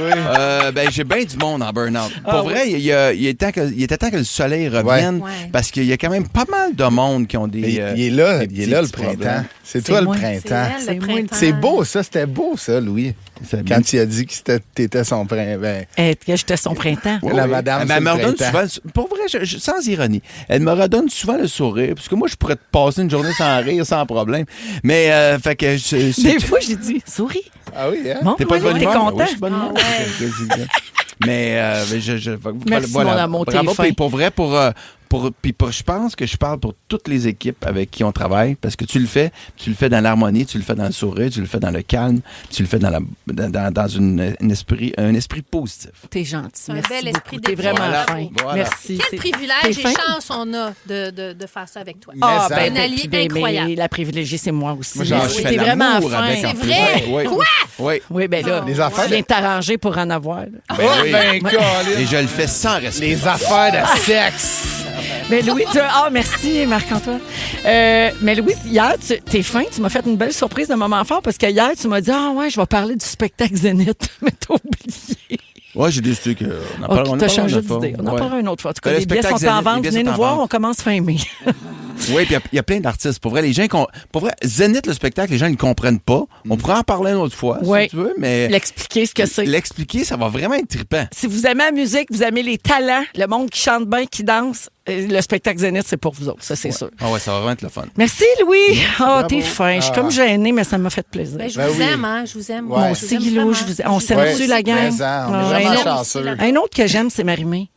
Ben, j'ai bien du monde en burn-out. Pour vrai, il était temps que le soleil revienne Ouais. parce qu'il y a quand même pas mal de monde qui ont des. Il est là, des il est petits là le printemps. problèmes. C'est toi le moi. printemps. C'est elle, le printemps. C'est beau, ça. C'était beau, ça, Louis. C'est Quand tu as dit que t'étais son printemps. Ben, Que j'étais son printemps. la madame, Elle c'est me le redonne printemps. souvent, pour vrai, sans ironie, elle me redonne souvent le sourire, parce que moi, je pourrais te passer une journée sans rire, sans problème. Mais, fait que. Des fois, j'ai dit, souris. Ah oui, hein? Bon, T'es pas de bonne t'es humeur? content? Oui, je suis de bonne humeur. Mais, Merci, voilà. mon amour, t'es Bravo, fin. puis pour vrai, je pense que je parle pour toutes les équipes avec qui on travaille, parce que tu le fais dans l'harmonie, tu le fais dans le sourire, tu le fais dans le calme, tu le fais dans un esprit positif. T'es gentil. Un Merci bel beaucoup. esprit T'es d'équipe. vraiment Voilà. fin. Voilà. Merci. Quel T'es privilège et fin. chance on a de faire ça avec toi. Ah, Mais ben, un allié puis ben, incroyable. mais la privilégiée, c'est moi aussi. Moi, j'en Je suis fais T'es vraiment l'amour fin. avec en C'est plus. vrai? Oui. Quoi? Oui. Oui, ben là, Les affaires tu viens t'arranger pour en avoir. là. Ben oui. Colin. Et je le fais sans respect. Les affaires de sexe. Mais Louis, merci Marc-Antoine. Mais Louis, hier, t'es fin, tu m'as fait une belle surprise de moment fort parce que hier, tu m'as dit, je vais parler du spectacle Zénith. Mais t'as oublié. Ouais, j'ai décidé que. Ok, t'as changé d'idée. On en parlera une autre fois. En tout cas, Le les billets spectacle sont en Zénith, vente. les billets Venez sont nous en voir, vente. on commence fin mai. Oui, puis il y a plein d'artistes. Pour vrai, pour vrai, Zénith, le spectacle, les gens ne le comprennent pas. On pourrait en parler une autre fois, Oui. si tu veux, mais. L'expliquer ce que c'est. L'expliquer, ça va vraiment être trippant. Si vous aimez la musique, vous aimez les talents, le monde qui chante bien, qui danse, le spectacle Zénith, c'est pour vous autres, ça, c'est sûr. Ah ouais, ça va vraiment être le fun. Merci, Louis. T'es fin. Je suis comme gênée, mais ça m'a fait plaisir. Ben, je Ben vous oui. aime, hein? Je vous aime. Ouais. Moi Je aussi, vous aime Guilou, vraiment. je vous aime. On s'aime-tu, la gang? On est Ah, vraiment un autre- chanceux. Un autre que j'aime, c'est Marie-Mé.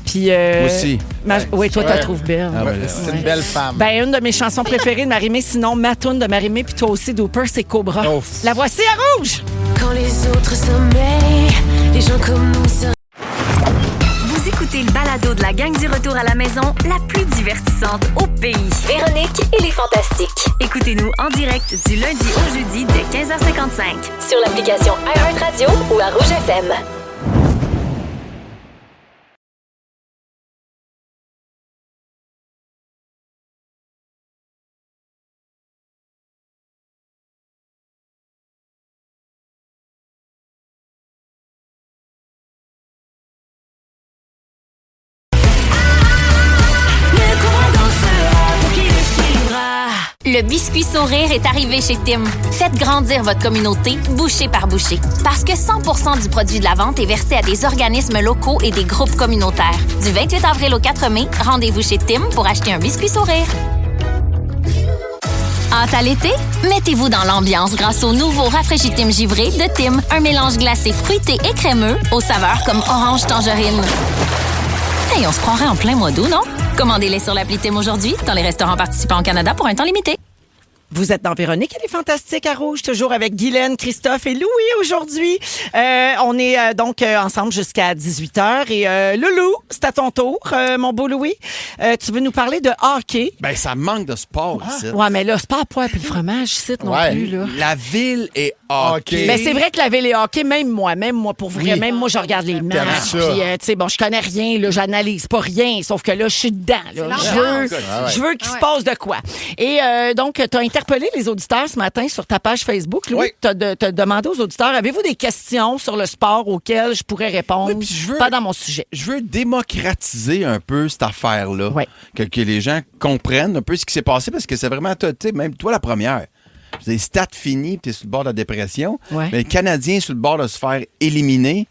Puis, Moi aussi. Oui, toi, tu la Ouais. trouves belle. Ah, ben là, C'est une belle femme. Ben, une de mes chansons préférées de Marie-Mé, sinon ma toune de Marie-Mé, puis toi aussi, Dooper, c'est Cobra. Oh. La voici à rouge! Quand les autres sommeillent, les gens comme nous se Vous écoutez le balado de la gang du retour à la maison, la plus divertissante au pays. Véronique et les Fantastiques. Écoutez-nous en direct du lundi au jeudi dès 15h55. Sur l'application iHeartRadio ou à Rouge FM. Le biscuit sourire est arrivé chez Tim. Faites grandir votre communauté, bouchée par bouchée. Parce que 100% du produit de la vente est versé à des organismes locaux et des groupes communautaires. Du 28 avril au 4 mai, rendez-vous chez Tim pour acheter un biscuit sourire. Hâte à l'été? Mettez-vous dans l'ambiance grâce au nouveau rafraîchi Tim givré de Tim. Un mélange glacé fruité et crémeux aux saveurs comme orange tangerine. Hey, on se croirait en plein mois d'août, non? Commandez-les sur l'appli Tim aujourd'hui, dans les restaurants participants au Canada pour un temps limité. Vous êtes dans Véronique, elle est fantastique à Rouge, toujours avec Guylaine, Christophe et Louis aujourd'hui. On est donc ensemble jusqu'à 18h. Et Loulou, c'est à ton tour, mon beau Louis. Tu veux nous parler de hockey? Ben, ça manque de sport ici. Ouais, mais là, c'est pas à poil puis le fromage ici non Ouais. plus, là. La ville est hockey. Mais c'est vrai que la ville est hockey, même moi, pour vrai, Oui. même moi, je regarde les matchs. ça. Puis, tu sais, bon, je connais rien, là, j'analyse pas rien, sauf que là, je suis dedans. Là. Je veux qu'il se passe de quoi. Et donc, tu as interpellé les auditeurs ce matin sur ta page Facebook. Louis, Oui. tu as demandé aux auditeurs, avez-vous des questions sur le sport auxquelles je pourrais répondre? Oui, puis je veux- Pas dans mon sujet. Je veux démocratiser un peu cette affaire-là. Ouais. Que les gens comprennent un peu ce qui s'est passé parce que c'est vraiment, tu sais, même toi la première. Les stats finis, tu es sur le bord de la dépression. Ouais. Mais le Canadien est sur le bord de se faire éliminer,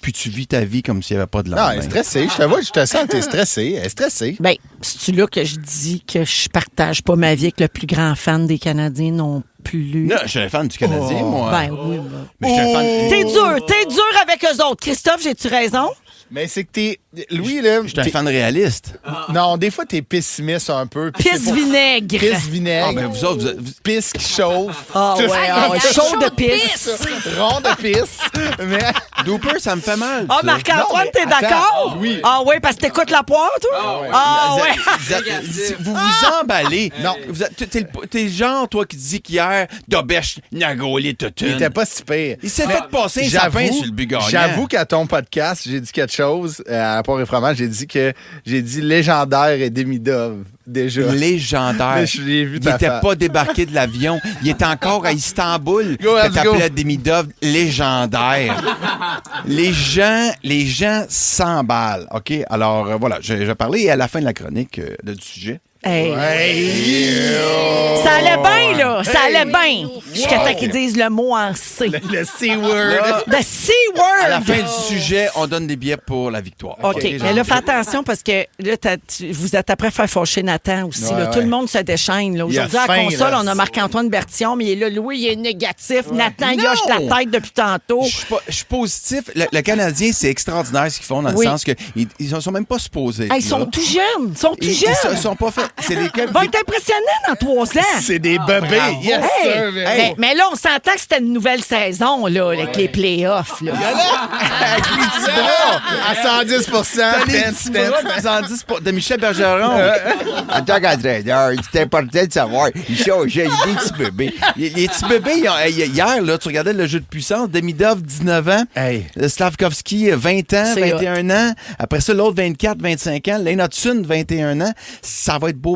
puis tu vis ta vie comme s'il n'y avait pas de Non, lendemain. elle est stressée. Je te vois, je te sens, t'es stressée. Elle est stressée. Ben, c'est-tu là que je dis que je partage pas ma vie avec le plus grand fan des Canadiens non plus? Non, je suis un fan du Canadien, moi. Ben oui, Mais je suis un fan. T'es dur avec eux autres. Christophe, j'ai-tu raison? Mais c'est que t'es. Louis, là. Je suis un fan réaliste. Non, des fois, t'es pessimiste un peu. puis Pisse c'est pour- vinaigre. Pisse vinaigre. Ah, ben vous autres, Pisse qui chauffe. Ah ouais, ah ouais, chaud de pisse. Rond de pisse. Mais. Dooper, ça me fait mal. Ah, ça. Marc-Antoine, Non, mais t'es d'accord? attends, oui. Ah oui, parce que t'écoutes la poire, toi? Ah ouais. Vous vous emballez. Non. T'es le genre, toi, qui dis qu'hier, Dobèche n'a gaulé toute Il une. était pas si pire. Il s'est fait passer un sapin sur le but gagnant. J'avoue qu'à ton podcast, j'ai dit quelque chose à Port et Fromage. J'ai dit légendaire et demi-dove. Déjà. Légendaire. Je l'ai vu il n'était pas débarqué de l'avion. Il était encore à Istanbul. Que t'appelais demi-dove légendaire. Les gens s'emballent. OK? Alors, voilà, je vais parler à la fin de la chronique du sujet. Hey. Ça allait bien, là. Ça allait bien. Jusqu'à temps qu'ils disent le mot en C. Le C-word. Le C-word. À la fin du sujet, on donne des billets pour la victoire. OK. Mais là, fais attention parce que là, vous êtes après faire fâcher Nathan aussi. Ouais, là. Tout le monde se déchaîne. Là. Aujourd'hui, à la console, on a Marc-Antoine Bertillon, mais il est là, Louis, il est négatif. Ouais. Nathan, il hoche la tête depuis tantôt. Je suis positif. Le Canadien, c'est extraordinaire ce qu'ils font dans le sens qu'ils ne sont même pas supposés. Ils sont tout jeunes. Ils sont pas faits. C'est lesquels? Va être impressionnant dans 3 ans. C'est des bébés. Yes, sir. Mais là, on s'entend que c'était une nouvelle saison, là, avec les playoffs. Là. Avec les petits bras à 110%. De Michel Bergeron. En tant qu'entraîneur, c'est important de savoir. J'ai des petits bébés. Les petits bébés, hier, là, tu regardais le jeu de puissance. Demidov, 19 ans. Slavkovski, 20 ans, 21 ans. Après ça, l'autre, 24, 25 ans. Lane Hudson, 21 ans. Ça va être beau.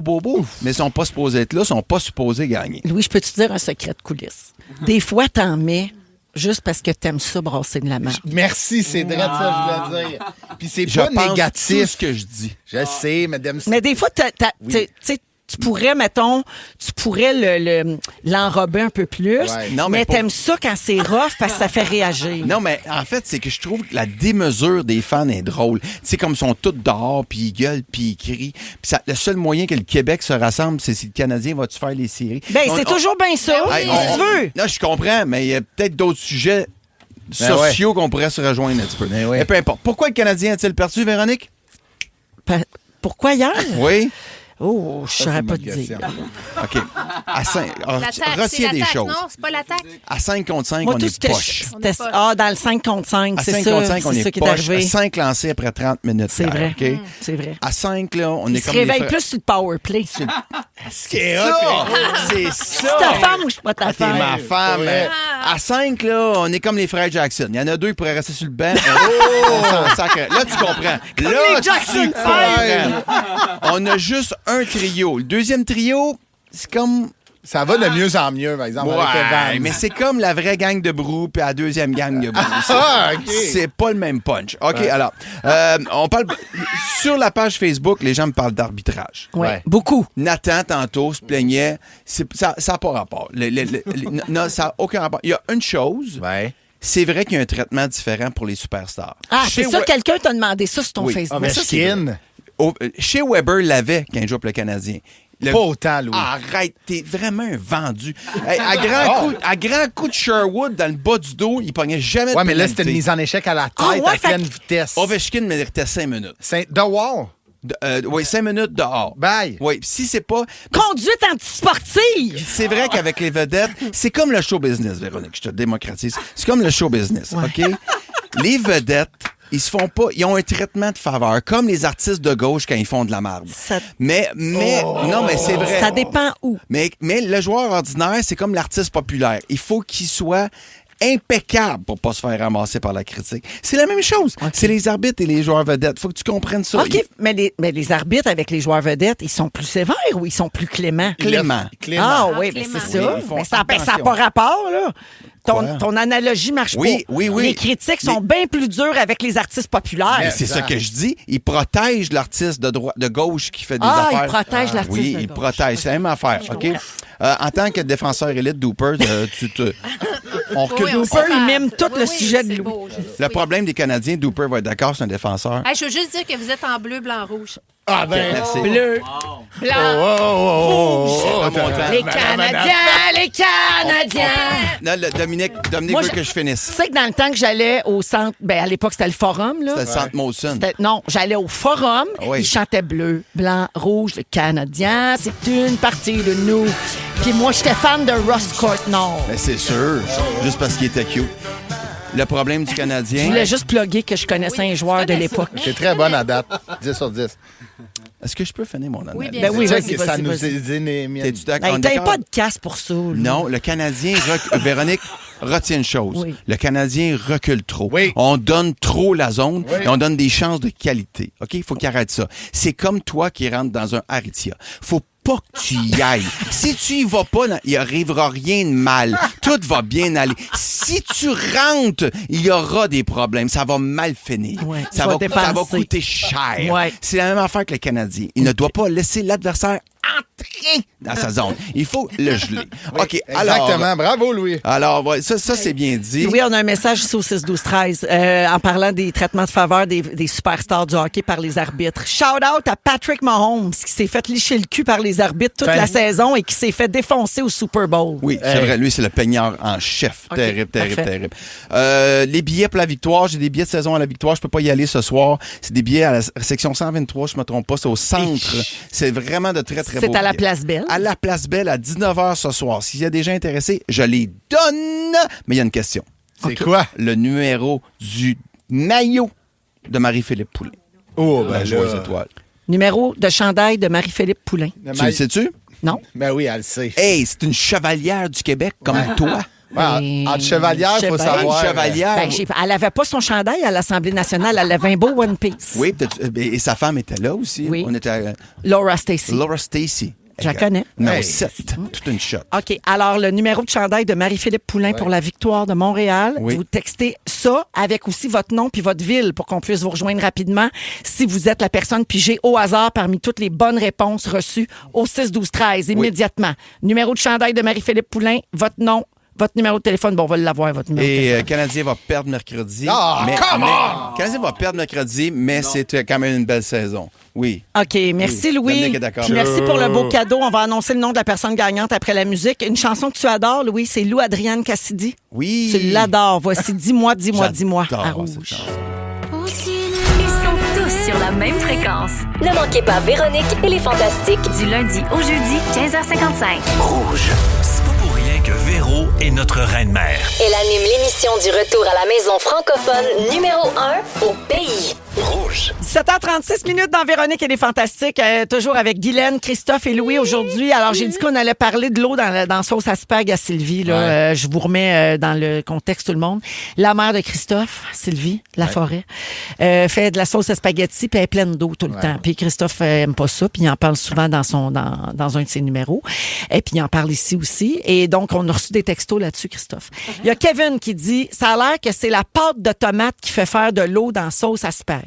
Mais ils sont pas supposés être là, ils sont pas supposés gagner. Louis, je peux te dire un secret de coulisses. Des fois, t'en mets juste parce que t'aimes ça brasser de la marde. Merci, c'est vrai de ça, je voulais dire. Puis c'est je pas pense négatif. Tout ce que je dis. Je sais, madame. Mais des fois, tu pourrais, mettons, l'enrober un peu plus, mais t'aimes ça quand c'est rough parce que ça fait réagir. Non, mais en fait, c'est que je trouve que la démesure des fans est drôle. Tu sais, comme ils sont tous dehors, puis ils gueulent, puis ils crient. Puis le seul moyen que le Québec se rassemble, c'est si le Canadien va-tu faire les séries. Ben, c'est toujours bien ça, si tu veux. Non, je comprends, mais il y a peut-être d'autres sujets sociaux qu'on pourrait se rejoindre un petit peu. Mais peu importe. Pourquoi le Canadien a-t-il perdu, Véronique? Pourquoi hier? Oui. Oh, je ne saurais pas te dire. OK. À 5. Retiens des choses. Non, c'est pas l'attaque. À 5 contre 5, on est poche. Dans le 5 contre 5, c'est ça. À 5 contre 5, on est poche. À 5 lancés après 30 minutes. C'est vrai. Okay? C'est vrai. À 5, là, on est comme. Il se réveille plus sur le power play. C'est ça! C'est ça! C'est ta femme ou je suis pas ta femme? C'est ma femme. À 5, là, on est comme les frères Jackson. Il y en a 2 qui pourraient rester sur le banc. Là, tu comprends. Comme là, les Jackson 5! On a juste un trio. Le deuxième trio, c'est comme... Ça va de mieux en mieux, par exemple, avec Evan. Mais c'est comme la vraie gang de Brou puis la deuxième gang de Brou. C'est pas le même punch. OK, alors, on parle... Sur la page Facebook, les gens me parlent d'arbitrage. Oui, beaucoup. Nathan, tantôt, se plaignait. Ça n'a pas rapport. Non, ça n'a aucun rapport. Il y a une chose... C'est vrai qu'il y a un traitement différent pour les superstars. Ah, c'est ça, quelqu'un t'a demandé ça sur ton Facebook. Chez Weber l'avait quand il jouait pour le Canadien. Pas autant, Louis. Arrête, t'es vraiment un vendu. À grand coup de Sherwood dans le bas du dos, il pognait jamais de pénalité. Mais là, c'était une mise en échec à la tête à pleine vitesse. Ovechkin méritait 5 minutes. Dehors? Oui, 5 minutes dehors. Bye. Oui, si c'est pas... Conduite antisportive! C'est vrai qu'avec les vedettes, c'est comme le show business, Véronique, je te démocratise. C'est comme le show business, OK? Les vedettes, ils se font pas... Ils ont un traitement de faveur, comme les artistes de gauche quand ils font de la merde. Mais non, mais c'est vrai. Ça dépend où. Mais le joueur ordinaire, c'est comme l'artiste populaire. Il faut qu'il soit impeccable pour pas se faire ramasser par la critique. C'est la même chose. Okay. C'est les arbitres et les joueurs vedettes. Faut que tu comprennes ça. OK, mais les arbitres avec les joueurs vedettes, ils sont plus sévères ou ils sont plus cléments? Clément. Ah oui, mais c'est ça. Mais ça n'a pas rapport, là. Ton analogie marche pas. Oui. Les critiques sont bien plus dures avec les artistes populaires. Mais c'est ça que je dis. Ils protègent l'artiste de gauche qui fait des affaires. Ils protègent l'artiste de gauche. Oui, ils protègent. C'est la même affaire. OK? En tant que défenseur élite Dooper, on recule. Dooper, il mime tout le sujet de Louis. Le problème des Canadiens, Dooper va être d'accord, c'est un défenseur. Je veux juste dire que vous êtes en bleu, blanc, rouge. Ah ben, merci. Bleu, blanc, rouge. Les Canadiens! Non, Dominique veut que je finisse. Tu sais que dans le temps que j'allais au centre, à l'époque, c'était le Forum, là. C'était le centre Molson. Non, j'allais au Forum, ils chantaient bleu, blanc, rouge, le Canadien, c'est une partie de nous. Puis moi, j'étais fan de Ross Courtnall. Mais c'est sûr, juste parce qu'il était cute. Le problème du Je Canadien... voulais juste plugger que je connaissais un joueur de l'époque. C'est très bonne à date. 10 sur 10. Est-ce que je peux finir mon analyse? Oui, bien Ben sûr. oui, Tu sais vas-y, que ça vas-y, nous vas-y. élimine. T'es-tu Hey, t'as pas de casse pour ça. là. Non, le Canadien, Véronique, retiens une chose. Oui. Le Canadien recule trop. Oui. On donne trop la zone Oui. et on donne des chances de qualité. OK? Il faut qu'il arrête ça. C'est comme toi qui rentres dans un Aritzia. Faut pas que tu y ailles. Si tu y vas pas, il arrivera rien de mal. Tout va bien aller. Si tu rentres, il y aura des problèmes. Ça va mal finir. Ouais, ça tu vas va dépenser. coûter cher. Ouais. C'est la même affaire que le Canadien. Il ne doit pas laisser l'adversaire entrer dans sa zone. Il faut le geler. OK, alors... Exactement. Bravo, Louis. Alors, ouais, ça c'est bien dit. Oui, on a un message ici au 6-12-13 en parlant des traitements de faveur des superstars du hockey par les arbitres. Shout out à Patrick Mahomes qui s'est fait licher le cul par les arbitres toute la saison et qui s'est fait défoncer au Super Bowl. Oui, c'est vrai. Lui, c'est le peignard en chef. OK, Terrible, terrible, parfait. terrible. Les billets pour la victoire, j'ai des billets de saison à la victoire. Je peux pas y aller ce soir. C'est des billets à la section 123, je me trompe pas. C'est au centre. C'est vraiment de très, très beaux C'est à la billets. Place Belle. À la Place Belle à 19h ce soir. S'il y a des gens intéressés, je les donne. Mais il y a une question. C'est quoi? Le numéro du maillot de Marie-Philippe Poulin. Oh, La ben joueuse là. étoile. Numéro de chandail de Marie-Philippe Poulin. Tu le sais-tu? Non? Ben oui, elle le sait. Hey, c'est une chevalière du Québec comme toi. Ouais, entre chevalière, il faut Chevalière. savoir. Une chevalière. Ben, elle avait pas son chandail à l'Assemblée nationale. Elle avait un beau One Piece. Oui, peut-être. Et sa femme était là aussi. Oui. On était à Laura Stacy. Laura Stacy. Je la connais. Numéro Hey. 7. Toute une shot. OK. Alors, le numéro de chandail de Marie-Philippe Poulin pour la victoire de Montréal. Oui. Vous textez ça avec aussi votre nom puis votre ville pour qu'on puisse vous rejoindre rapidement si vous êtes la personne pigée au hasard parmi toutes les bonnes réponses reçues au 6-12-13 immédiatement. Numéro de chandail de Marie-Philippe Poulin, votre nom, votre numéro de téléphone. Bon, on va l'avoir, votre numéro de téléphone. Et Canadien va perdre mercredi. Ah, Canadien va perdre mercredi, mais c'est quand même une belle saison. Oui. OK, merci Oui, Louis. Dominique est d'accord. Puis merci pour le beau cadeau. On va annoncer le nom de la personne gagnante après la musique. Une chanson que tu adores, Louis, c'est Lou Adrienne Cassidy. Oui. Tu l'adores. Voici Dis-moi, dis-moi, dis-moi à J'adore Rouge. cette chanson. Ils sont tous sur la même fréquence. Ne manquez pas Véronique et les Fantastiques du lundi au jeudi 15h55. Rouge. C'est pas pour rien que Véro est notre reine-mère. Elle anime l'émission du retour à la maison francophone numéro 1 au pays. Rouge. 7h36 minutes dans Véronique et les Fantastiques. Toujours avec Guylaine, Christophe et Louis aujourd'hui. Alors, j'ai dit qu'on allait parler de l'eau dans sauce à spag à Sylvie. Là. Je vous remets dans le contexte tout le monde. La mère de Christophe, Sylvie, Laforêt, fait de la sauce à spaghetti puis elle est pleine d'eau tout le temps. Puis Christophe aime pas ça puis il en parle souvent dans un de ses numéros. Et puis il en parle ici aussi. Et donc, on a reçu des textos là-dessus, Christophe. Il y a Kevin qui dit « Ça a l'air que c'est la pâte de tomate qui fait faire de l'eau dans sauce à spag. »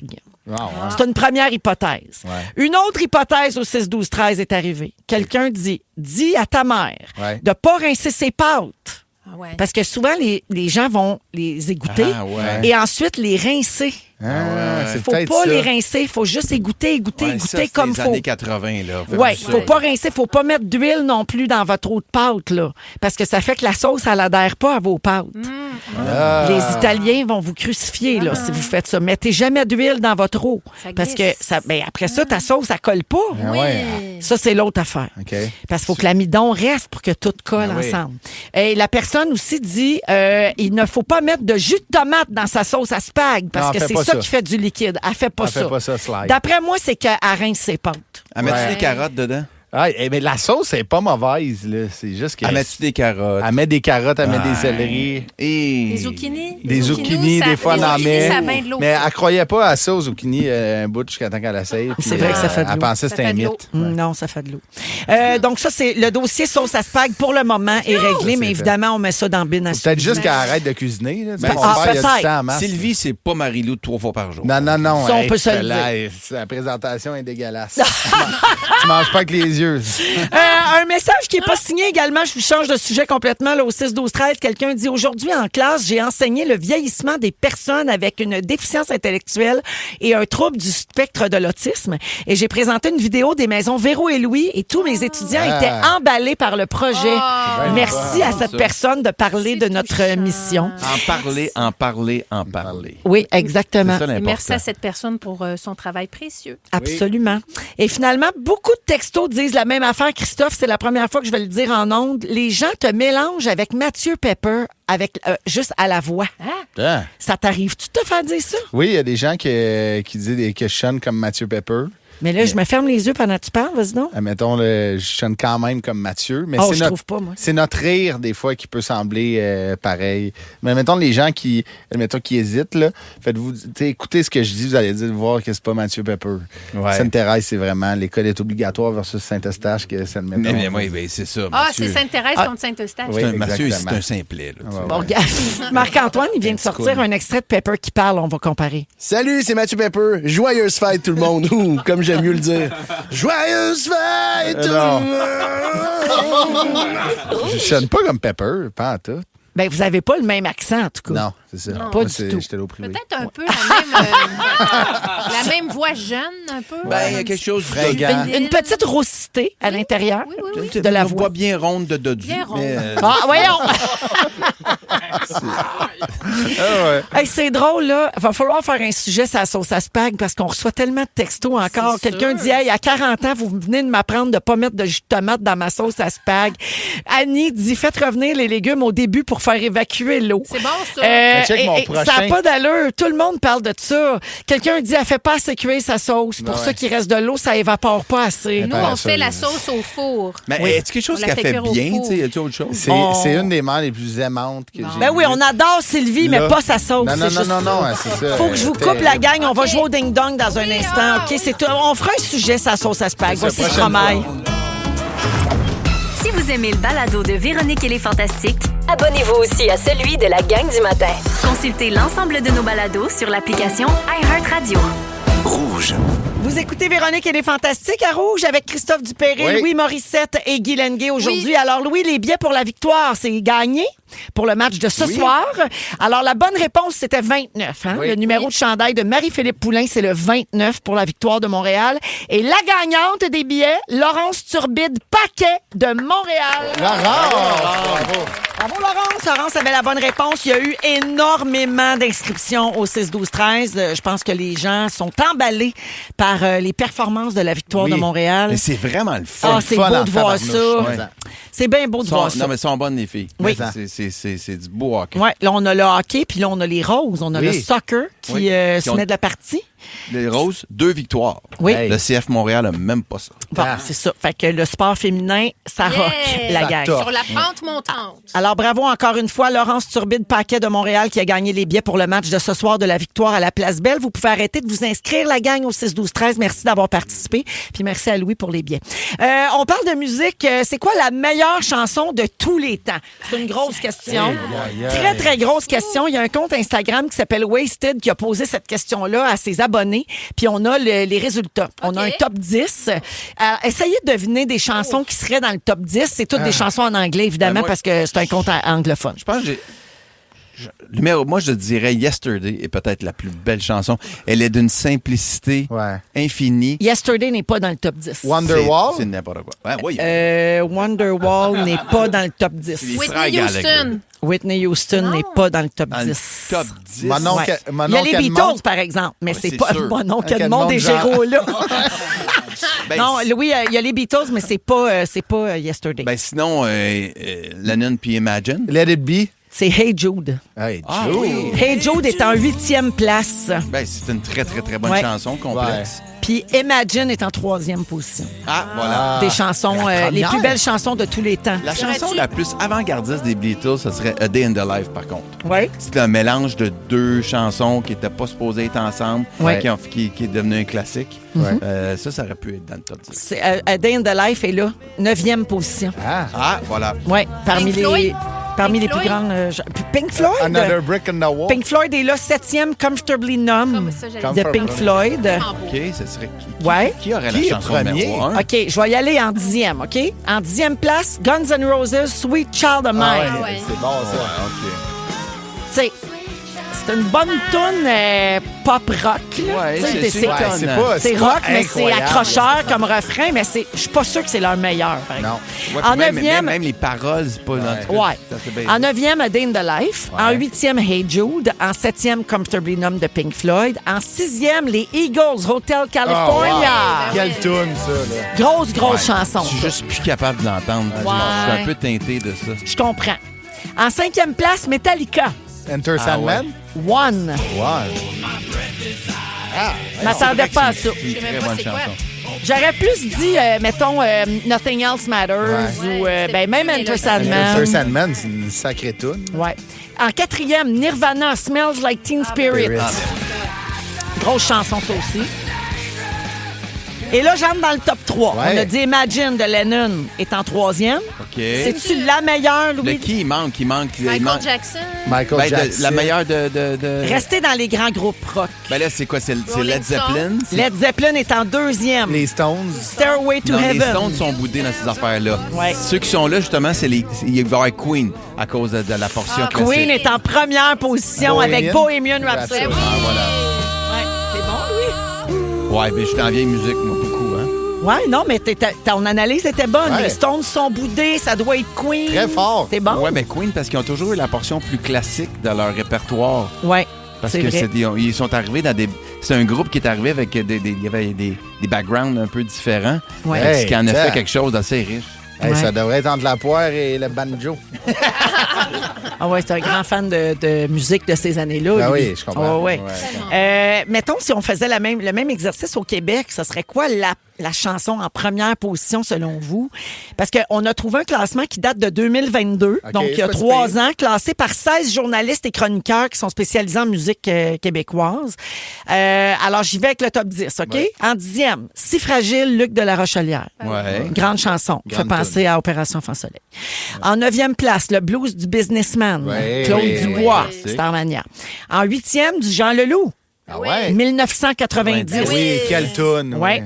C'est une première hypothèse. Une autre hypothèse au 6-12-13 est arrivée. Quelqu'un dit « Dis à ta mère de pas rincer ses pâtes. » Ah ouais. Parce que souvent, les gens vont les égoutter Ah ouais. et ensuite les rincer. C'est Faut peut-être pas ça. les rincer. Il faut juste égoutter Ouais, ça, c'est comme les faut. années 80, là. Oui, Faites faut ça. pas rincer, faut pas mettre d'huile non plus dans votre eau de pâte, là. Parce que ça fait que la sauce, elle adhère pas à vos pâtes. Les Italiens vont vous crucifier, là, si vous faites ça. Mettez jamais d'huile dans votre eau. Ça Parce que glisse. après ça, ta sauce, elle colle pas. Ah ouais. Ça, c'est l'autre affaire. OK. Parce qu'il faut que l'amidon reste pour que tout colle Ah oui. ensemble. Et la personne aussi dit il ne faut pas mettre de jus de tomate dans sa sauce à spag parce Non, que fais c'est pas ça ça. qui fait du liquide. Elle fait pas Elle ça. fait pas ça, slide. D'après moi, c'est qu'elle rince ses pâtes. Ah, mets-tu Ouais. des carottes dedans? Ah, mais la sauce, c'est pas mauvaise, là. C'est juste que. Ah, mets-tu des carottes? Elle met des carottes, elle met des céleris. Et... Des zucchini. Des zucchini, ça- des fois, les on en zucchini, met. ça a bien de l'eau. Mais elle croyait pas à ça, aux zucchini, un bout jusqu'à temps qu'elle essaye. puis, C'est vrai que ça fait de Elle l'eau. pensait que Ça c'était fait un de l'eau. mythe. Non, ça fait de l'eau. Donc ça, c'est le dossier sauce à spag pour le moment est réglé, mais fait. évidemment, on met ça dans le bin à Peut-être suivre. juste qu'elle arrête de cuisiner. Là. Tu sais, Ben, mon ah, père, il a peut-être. du temps en masse. Sylvie, c'est pas Marie-Lou 3 fois par jour. Non. Ça, on hey, peut se le là, la présentation est dégueulasse. Tu manges pas avec les yeux. Un message qui n'est pas signé également, je vous change de sujet complètement, là, au 6-12-13. Quelqu'un dit « Aujourd'hui, en classe, j'ai enseigné le vieillissement des personnes avec une déficience intellectuelle et un trouble du spectre de l'autisme. Et j'ai présenté une vidéo des maisons Véro et Louis et tous mes étudiants étaient emballés par le projet. Merci à cette personne de parler de notre mission. En parler. Oui, exactement. C'est ça Et l'important. merci à cette personne pour son travail précieux. Absolument. Et finalement, beaucoup de textos disent disent la même affaire. Christophe, c'est la première fois que je vais le dire en ondes. Les gens te mélangent avec Mathieu Pepper, avec juste à la voix. Ah. Ça t'arrive-tu de te faire dire ça? Oui, il y a des gens qui disent que je sonne comme Mathieu Pepper. Mais là, je me ferme les yeux pendant que tu parles, vas-y donc. Admettons, je sonne quand même comme Mathieu. Mais je trouve pas, moi. C'est notre rire, des fois, qui peut sembler pareil. Mais admettons, les gens qui hésitent, là, faites-vous, écoutez ce que je dis, vous allez voir que c'est pas Mathieu Pepper. Ouais. Sainte-Thérèse, c'est vraiment l'école est obligatoire versus Saint-Eustache que ça le met. Mais oui, c'est ça. Ah, Mathieu. c'est Sainte-Thérèse contre Saint-Eustache. Oui, Mathieu, c'est exactement. un simplet. Là, Bon, regarde, Marc-Antoine, il vient de sortir un extrait de Pepper qui parle, on va comparer. Salut, c'est Mathieu Pepper. Joyeuse fête, tout le monde. Ou, comme j'aime mieux le dire, joyeuse fête, tout le monde. Je sonne pas comme Pepper, pas en tout. Ben, vous avez pas le même accent, en tout cas. Non, c'est ça. Pas du tout. J'étais au privé. Peut-être un peu la même voix jeune, un peu. Ben, il y a quelque chose Fringant. Une petite roussité à l'intérieur de la voix. bien ronde de Dodu. Bien ronde. Ah, voyons! ouais. Hey, c'est drôle, là. Va falloir faire un sujet sur la sauce à spag parce qu'on reçoit tellement de textos encore. C'est Quelqu'un sûr. dit, hey, à 40 ans, vous venez de m'apprendre de pas mettre de jus de tomate dans ma sauce à spag. Annie dit, faites revenir les légumes au début pour faire évacuer l'eau. C'est bon, ça. Check mon Ça prochain. n'a pas d'allure. Tout le monde parle de ça. Quelqu'un dit, elle fait pas assez cuire sa sauce. Pour ça qu'il reste de l'eau, ça évapore pas assez. Nous, on fait la sauce au four. Mais est-ce quelque chose On la qu'elle fait fait cuire au bien? four. Y a-t-il autre chose? C'est une des mères les plus aimantes que j'ai Ben oui, vues. on adore Sylvie, mais Là. pas sa sauce. Non, c'est non, juste non, non, ça. c'est ça. Faut que je vous coupe la gang. On va jouer au ding-dong dans un instant. OK, c'est tout. On fera un sujet sur la sauce à spag. Voici prochaine Stromae. Si vous aimez le balado de Véronique et les Fantastiques, abonnez-vous aussi à celui de la gang du matin. Consultez l'ensemble de nos balados sur l'application iHeartRadio. Rouge. Vous écoutez Véronique et les Fantastiques à Rouge avec Christophe Dupéry, Oui. Louis Morissette et Guy Lenguet aujourd'hui. Alors, Louis, les billets pour la victoire, c'est gagné pour le match de ce soir. Alors, la bonne réponse, c'était 29. Hein? Oui. Le numéro de chandail de Marie-Philippe Poulain, c'est le 29 pour la victoire de Montréal. Et la gagnante des billets, Laurence Turbide Paquet de Montréal. Bravo, Laurence. Laurence avait la bonne réponse. Il y a eu énormément d'inscriptions au 6-12-13. Je pense que les gens sont emballés par les performances de la victoire Oui. de Montréal. Mais c'est vraiment le fun. Ah, c'est fun beau en de voir tabarnouche. ça. Ouais. C'est bien beau de voir ça. Non, mais elles sont bonnes, les filles. Oui. C'est du beau hockey. Ouais, là, on a le hockey, puis là, on a les roses. On a Oui. le soccer qui Oui. se Qui ont- met de la partie. Les Roses, 2 victoires. Oui. Hey. Le CF Montréal n'a même pas ça. Bon, c'est ça. Fait que le sport féminin, ça Yeah. rock la Ça gang. torche. Sur la pente montante. Alors, bravo encore une fois, Laurence Turbide Paquet de Montréal qui a gagné les billets pour le match de ce soir de la victoire à la Place Belle. Vous pouvez arrêter de vous inscrire, la gang, au 6-12-13. Merci d'avoir participé. Puis merci à Louis pour les billets. On parle de musique. C'est quoi la meilleure chanson de tous les temps? C'est une grosse question. Très, très grosse question. Il y a un compte Instagram qui s'appelle Wasted qui a posé cette question-là à ses abonnés. Puis on a les résultats. On a un top 10. Essayez de deviner des chansons qui seraient dans le top 10. C'est toutes des chansons en anglais, évidemment, Ben, moi- parce que c'est un compte anglophone. Je pense que moi, je dirais Yesterday est peut-être la plus belle chanson. Elle est d'une simplicité Ouais. infinie. Yesterday n'est pas dans le top 10. Wonderwall? C'est n'importe quoi. Ouais, oui. Wonderwall n'est pas dans le top 10. Les frères Whitney Gallagher. Houston. Whitney Houston n'est pas dans le top Dans 10. le top 10. Manon, Ouais. Manon Il y a les Cadmon. Beatles, par exemple, mais Ouais, c'est c'est pas sûr. mon nom, Cadmon Cadmon des genre. Géraud, là. Ben, Non, Louis, il y a les Beatles, mais c'est pas Yesterday. ben, sinon, Lennon puis Imagine. Let It Be. C'est Hey Jude. Hey, Ah, Joe. oui. Hey Jude est en 8e place. Ben, c'est une très, très, très bonne Ouais. chanson complexe. Puis Imagine est en 3e position. Ah, voilà. Des chansons, la les première. plus belles chansons de tous les temps. La chanson la plus avant-gardiste des Beatles, ce serait A Day in the Life, par contre. Oui. C'est un mélange de 2 chansons qui n'étaient pas supposées être ensemble, Ouais. qui est devenu un classique. Ouais. Ça aurait pu être dans le top 10. C'est, A Day in the Life est là, 9e position. Ah, voilà. Oui, parmi Pink Floyd? les plus Floyd? grandes. Pink Floyd? Another Brick in the Wall. Pink Floyd est là, 7e, Comfortably Numb Comme ça, j'allais de dire. Pink Floyd. OK, ce serait qui? Ouais. Qui aurait Qui est la chanson premier? numéro 1? OK, je vais y aller en 10e, OK? En 10e place, Guns N' Roses, Sweet Child of Mine. Ah ouais, Ouais. c'est bon, ça. Tu sais, c'est une bonne toune pop rock. Là. Ouais, Tu sais, c'est c'est pas rock, mais c'est incroyable, accrocheur comme refrain, mais je suis pas sûre que c'est leur meilleur. par exemple. Non. Ouais, En puis neuvième... même les paroles, c'est pas... Ouais. En 9e, A Day in the Life. En 8e, Hey Jude. En 7e, Comfortably Numb de Pink Floyd. En 6e, les Eagles, Hotel California. Quelle toune, ça, là. Grosse chanson. Je suis juste plus capable de l'entendre. Ouais. Je suis un peu teinté de ça. Je comprends. En 5e place, Metallica. Enter Sandman? One. M'attendais pas à ça. C'est une très bonne chanson. J'aurais plus dit, mettons, Nothing Else Matters ou même Enter Sandman. Enter Sandman, c'est une sacrée toune. Ouais. En 4e, Nirvana, Smells Like Teen Spirit. Grosse chanson, ça aussi. Et là, j'entre dans le top 3. Ouais. On a dit Imagine de Lennon est en 3e. OK. C'est-tu la meilleure, Louis? Qui il manque? Michael Jackson. Michael Jackson. La meilleure de... Restez dans les grands groupes rock. Ben là, c'est quoi? C'est Rolling Led Zeppelin? Led Zeppelin est en 2e. Les Stones. Stairway to Non, Heaven. les Stones sont boudés dans ces affaires-là. Ouais. Ceux qui sont là, justement, il va y avoir Queen à cause de la portion classique. Queen est en première position avec Bohemian Rhapsody. Rhapsody. Ah, voilà. Ouais. C'est bon, Louis? Ouais, ben je suis en vieille musique, moi, beaucoup, hein. Ouais, non, mais ton analyse était bonne. Ouais. Les Stones sont boudés, ça doit être Queen. Très fort. C'est bon? Ouais, mais Queen, parce qu'ils ont toujours eu la portion plus classique dans leur répertoire. Ouais. Parce c'est que vrai. ils sont arrivés dans des... C'est un groupe qui est arrivé avec il y avait des backgrounds un peu différents. Ouais. Ce qui en a Hey, fait quelque chose d'assez riche. Hey, Ouais. Ça devrait être entre la poire et le banjo. Ah ouais, c'est un grand fan de musique de ces années-là. Ben lui. oui, je comprends. Ah ouais. Ouais. Mettons, si on faisait le même exercice au Québec, ce serait quoi la chanson en première position selon vous? Parce qu'on a trouvé un classement qui date de 2022, OK, donc il y a pas si 3 pire. ans, classé par 16 journalistes et chroniqueurs qui sont spécialisés en musique québécoise. Alors, j'y vais avec le top 10, OK? Ouais. En 10e, Si fragile, Luc de la Rochelière. Ouais. Une grande chanson. Grande Fait penser à Opération Fansoleil. En 9e place, le blues du businessman. Ouais, Claude oui, Dubois, oui. Starmania. En 8e, du Jean Leloup. Ah ouais? 1990. Oui, quelle toune. Ouais.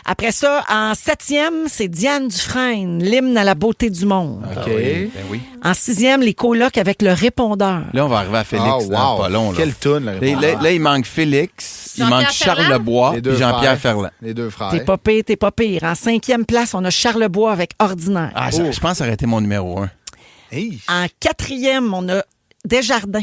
Après ça, en 7e, c'est Diane Dufresne, l'hymne à la beauté du monde. OK. Ben oui. En 6e, les colocs avec le répondeur. Là, on va arriver à Félix Ah, dans wow. pas long. Là. Quelle toune, là. Là, il manque Félix, il Jean-Pierre manque Charles Ferland? Lebois Les et deux Jean-Pierre frères. Ferland. Les deux frères. T'es pas pire. En 5e place, on a Charles Bois avec Ordinaire. Ah, je pense que ça aurait été mon numéro 1. Hey. En 4e, on a Desjardins.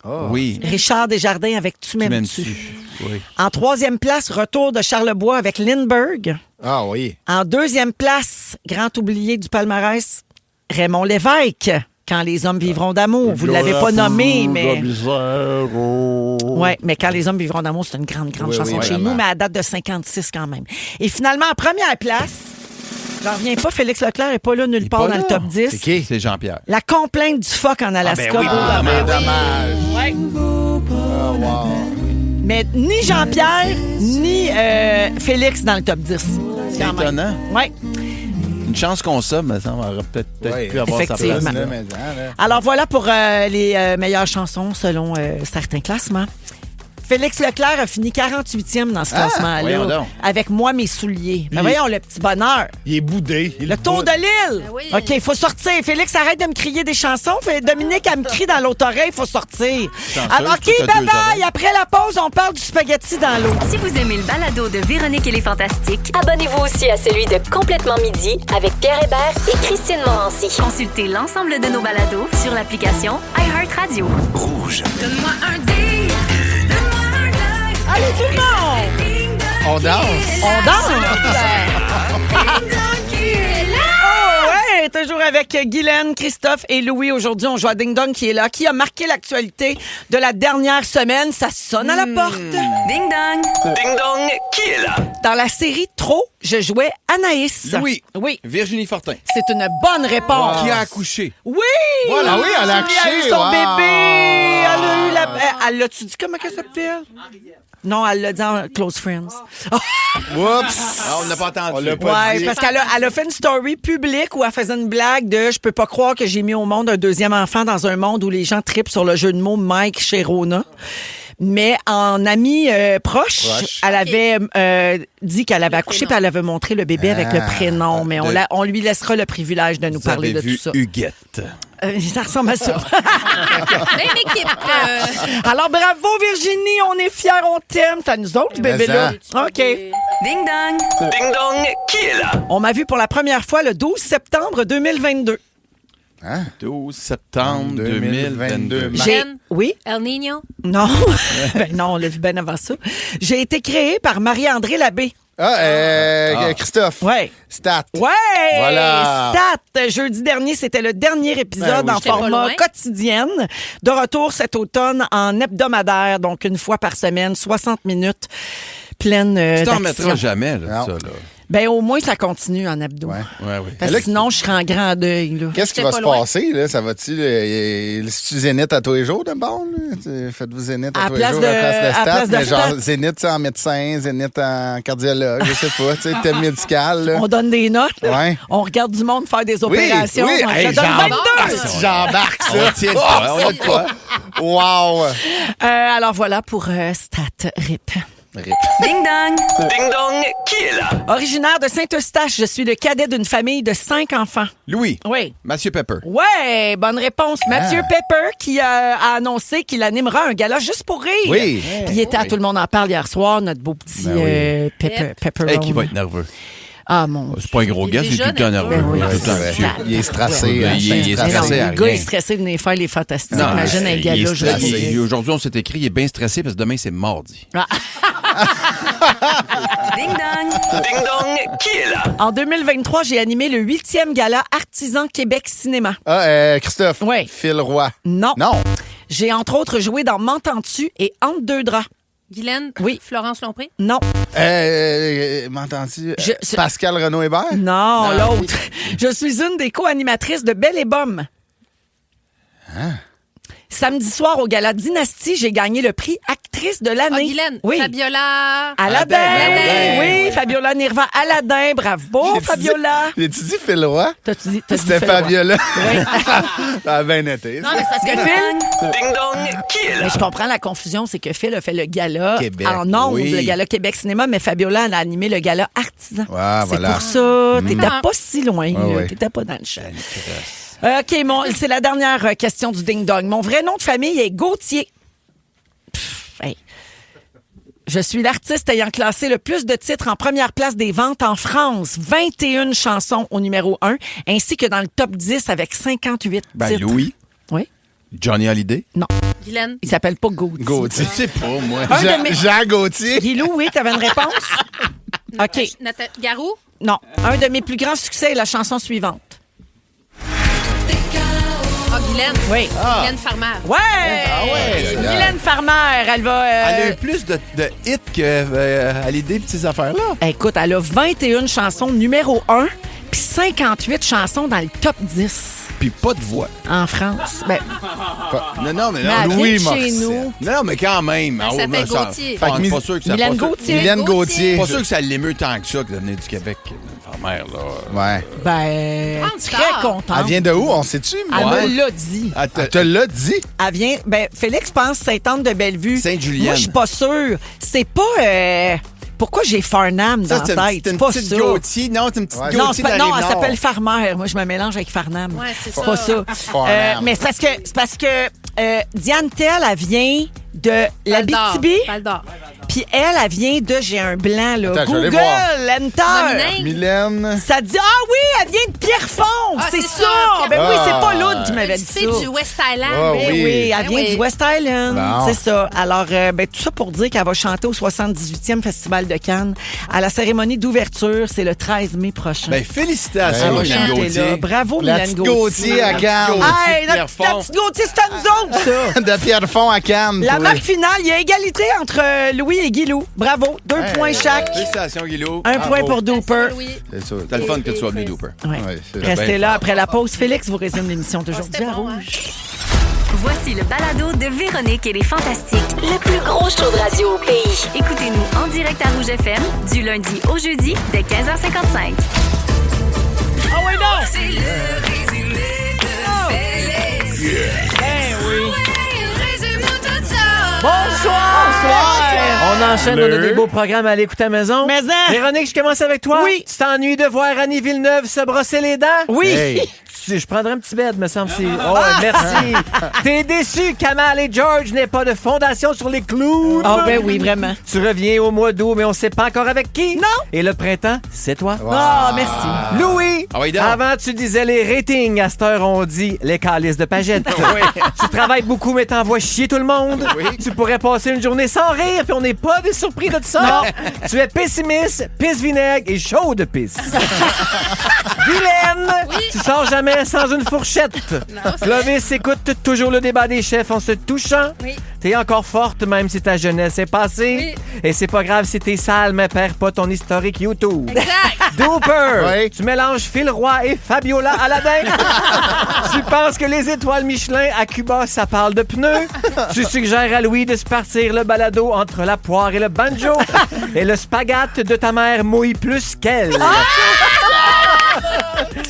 Oh. Oui. Richard Desjardins avec Tu Tu m'aimes-tu? m'aimes-tu. Oui. En 3e place, retour de Charlebois avec Lindbergh. Ah oui. En 2e place, grand oublié du palmarès, Raymond Lévesque. Quand les hommes vivront d'amour. Vous ne l'avez pas nommé, mais. Oui, mais Quand les hommes vivront d'amour, c'est une grande Oui, chanson oui, chez vraiment. nous, mais à date de 56 quand même. Et finalement, en première place, j'en reviens pas, Félix Leclerc n'est pas là nulle est part pas dans là. le top 10. C'est qui? C'est Jean-Pierre. La complainte du phoque en Alaska. ben oui, Ah, mais dommage. Ouais. Ah, wow. Mais ni Jean-Pierre, ni Félix dans le top 10. C'est étonnant. Oui. Une chance qu'on ça, mais ça, on aurait peut-être Ouais, pu avoir sa effectivement. place. Là, maintenant, là. Alors voilà pour les meilleures chansons selon certains classements. Félix Leclerc a fini 48e dans ce classement-là, voyons donc. avec Moi, mes souliers. Ben voyons, le petit bonheur. Il est boudé. Le tour de l'île. oui. OK, il faut sortir. Félix, arrête de me crier des chansons. Dominique, elle me crie dans l'autre oreille, il faut sortir. Chanceuse, OK, toi, t'as deux bye-bye. oreilles. Après la pause, on parle du spaghetti dans l'eau. Si vous aimez le balado de Véronique et les Fantastiques, Abonnez-vous aussi à celui de Complètement Midi avec Pierre Hébert et Christine Morancy. consultez l'ensemble de nos balados sur l'application iHeartRadio. Rouge. Donne-moi un ding, donne-moi un ding. Allez, tout le monde! On danse. On danse! Oh, ouais, toujours avec Guylaine, Christophe et Louis. Aujourd'hui, on joue à Ding Dong qui est là, qui a marqué l'actualité de la dernière semaine. Ça sonne à la porte. Ding dong. Ding dong, qui est là? Dans la série Trop, je jouais Anaïs. Louis. Oui. Virginie Fortin. C'est une bonne réponse. Qui a accouché? Oui! Voilà, oui, elle a accouché, Elle a eu son wow. bébé. Elle a eu la... Elle l'a-tu dit comment elle s'appelle? Non, elle l'a dit en Close Friends. Oups. Ah, on n'a pas entendu. On l'a pas Ouais, dit. parce elle a fait une story publique où elle faisait une blague de « Je peux pas croire que j'ai mis au monde un deuxième enfant dans un monde où les gens tripent sur le jeu de mots Mike chez Rona ». Mais en amie proche, elle avait dit qu'elle avait accouché puis elle avait montré le bébé avec le prénom. Mais on lui laissera le privilège de nous parler de tout ça. Huguette. Ça ressemble à ça. Même équipe. Alors, bravo, Virginie. On est fiers, on t'aime. T'as nous autres, ce bébé-là. OK. Ding dong. Ding dong, qui est là? On m'a vu pour la première fois le 12 septembre 2022. 12 septembre 2022. Oui? El Niño? Non. Non, on l'a vu bien avant ça. J'ai été créée par Marie-André Labbé. Christophe. Ouais. Stat. Ouais! Voilà. Stat! Jeudi dernier, c'était le dernier épisode en format quotidienne. De retour cet automne en hebdomadaire, donc une fois par semaine, 60 minutes pleines Tu t'en d'action. remettras jamais, là, ça, là. Ben au moins, ça continue en hebdo. Ouais. Parce que sinon, je serais en grand deuil. Là. Qu'est-ce qui va se passer? Là? Ça va-tu... C'est-tu Zénith à tous les jours de bord? Faites-vous Zénith à tous les jours à place de Stat? Genre Zénith en médecin, Zénith en cardiologue, je sais pas. Thème médical. Là. On donne des notes. Là. On regarde du monde faire des opérations. Oui. On donne 22. J'embarque ça. On tient pas. On a de quoi? Wow! Alors voilà pour Stat RIP. Ding dong. Ding dong, qui est là? Originaire de Saint-Eustache, je suis le cadet d'une famille de 5 enfants. Louis. Oui. Mathieu Pepper. Ouais, bonne réponse. Mathieu Pepper qui a annoncé qu'il animera un gala juste pour rire. Oui. Puis il était à Tout le monde en parle hier soir, notre beau petit Pepper. Hey, qui va être nerveux. Ah, mon C'est pas un gros gars, il est tout le temps nerveux. Ben oui, Tout le temps c'est nerveux. Il est stressé. Il est stressé à Le gars rien. est stressé de venir faire les fantastiques. Non, Imagine un il est gala stressé. juste. Aujourd'hui, on s'est écrit, il est bien stressé parce que demain, c'est mardi. Ding dong. Ding dong, qui est là? En 2023, j'ai animé le 8e gala Artisan Québec Cinéma. Christophe. Oui. Phil Roy. Non. Non. J'ai entre autres joué dans M'entends-tu et Entre deux draps. Guylaine? Oui. Florence Lompré? Non. M'entends-tu? Je- Pascal Renaud-Hébert? Non, l'autre. Je suis une des co-animatrices de Belle et Bomme. Samedi soir, au gala Dynastie, j'ai gagné le prix actrice de l'année. Guylaine? Oui. Fabiola? Aladdin. Aladdin. Oui, Fabiola Nirva. Aladdin. Bravo, Fabiola. J'ai-tu dit Phil Roy? T'as-tu dit C'était Phil Roy? Fabiola. Ça a bien été. Non, mais c'est parce que Phil... Ding dong, qui est là? Mais je comprends la confusion, c'est que Phil a fait le gala Québec, en ondes, oui. le gala Québec Cinéma, mais Fabiola elle a animé le gala Artisan. Ah, c'est voilà. pour ça. T'étais pas si loin. là. ouais. T'étais pas dans le champ. OK, c'est la dernière question du ding-dong. Mon vrai nom de famille est Gauthier. Hey. Je suis l'artiste ayant classé le plus de titres en première place des ventes en France. 21 chansons au numéro 1, ainsi que dans le top 10 avec 58 titres. Louis. Oui. Johnny Hallyday. Non. Guylaine? Il s'appelle pas Gauthier. Gauthier. Je sais pas, moi. Jean Gauthier. Guilou, oui, t'avais une réponse? OK. Garou? Non. Un de mes plus grands succès est la chanson suivante. Guylaine? Oui. Guylaine Farmer. Ouais! Guylaine Farmer, elle va... Elle a eu plus de hits que Hallyday et ces affaires-là. Écoute, elle a 21 chansons numéro 1 puis 58 chansons dans le top 10 Puis pas de voix. en France. Ben, Non, mais mais elle non. vient Louis de chez Morissette. nous. Non, mais quand même. Elle s'appelle mais ça- Gauthier. Pas Fait que sûr que ça Mylène pas sûr- Gauthier. Mylène Gauthier. Pas sûr que ça l'émeut tant que ça que de venir du Québec, mère, là. Ouais. Ben, très contente. Elle vient de où? On sait-tu? Elle Ouais. me l'a dit. Elle te l'a dit? Elle vient... Ben, Félix pense Sainte-Anne-de-Bellevue. Sainte-Julienne. Moi, je suis pas sûre. C'est pas... Pourquoi j'ai Farnham dans la tête? C'est C'est une pas petite ça. Gauthier. Non, c'est une petite Ouais. Non, Gauthier non, elle d'Arrive-Nord. s'appelle Farmer. Moi, je me mélange avec Farnham. Ouais, c'est Pas ça. Farnham. Mais c'est parce que Diane Tell, elle vient de l'Abitibi. Val d'Or. Puis elle vient de... J'ai un blanc, là. Attends, je vais aller Google, Enter. Nominée. Mylène. Ça dit... Ah oui, elle vient de Pierrefonds. Ah, c'est c'est ça. ça, Ben oui, c'est pas Ah. l'autre qui m'avait dit C'est ça. du West Island. Ah, Eh oui. oui, elle Eh vient oui. du West Island. Bon. C'est ça. Alors, ben, tout ça pour dire qu'elle va chanter au 78e Festival de Cannes. À la cérémonie d'ouverture, c'est le 13 mai prochain. Ben, félicitations, Ben, Elle va Mylène chanter là. Gauthier. Bravo, La Mylène petite Gauthier. Gauthier à Cannes. Hey, la Pierrefonds. petite Gauthier, c'est à nous autres, ça. De Pierrefonds à Cannes. La toi. marque finale, il y a égalité entre Louis et Guilou. Bravo. 2 points chaque. Félicitations, Guilou. Un point pour Dooper. Oui. C'est ça. C'est le fun que tu sois venu, Dooper. Ouais. Ouais, c'est Restez bien là fort. après la pause. Félix vous résume l'émission d'aujourd'hui C'était à bon, hein? Rouge. Voici le balado de Véronique et les Fantastiques. Le plus gros show de radio au pays. Écoutez-nous en direct à Rouge FM du lundi au jeudi dès 15h55. Ah oui, non! C'est le résumé de Félix. Ben oui. Résume-nous tout ça. Bonsoir! On enchaîne, on a des beaux programmes à aller écouter à la maison. Mais Véronique, je commence avec toi. Oui. Tu t'ennuies de voir Annie Villeneuve se brosser les dents? Oui. Hey. Je prendrais un petit bed, me semble. Oh, merci. T'es déçu qu'Amal et George n'aient pas de fondation sur les clous? Ah, ben oui, vraiment. Tu reviens au mois d'août, mais on sait pas encore avec qui. Non. Et le printemps, c'est toi. Ah, merci. Louis, Ah oui, donc. avant tu disais les ratings, à cette heure on dit les calices de pagettes. Tu travailles beaucoup mais t'envoies chier tout le monde. Tu pourrais passer une journée sans rire puis on n'est pas des surpris de ça. Tu es pessimiste, pisse vinaigre et chaud de pisse. Guylaine, tu sors jamais sans une fourchette. Clovis écoute toujours le débat des chefs en se touchant. Oui. T'es encore forte même si ta jeunesse est passée. Et c'est pas grave si t'es sale mais perds pas ton historique YouTube. Exact. Dooper, Oui. tu mélanges Phil Roy et Fabiola Aladin. Tu penses que les étoiles Michelin à Cuba, ça parle de pneus. Tu suggères à Louis de se partir le balado entre la poire et le banjo. Et le spaghette de ta mère mouille plus qu'elle.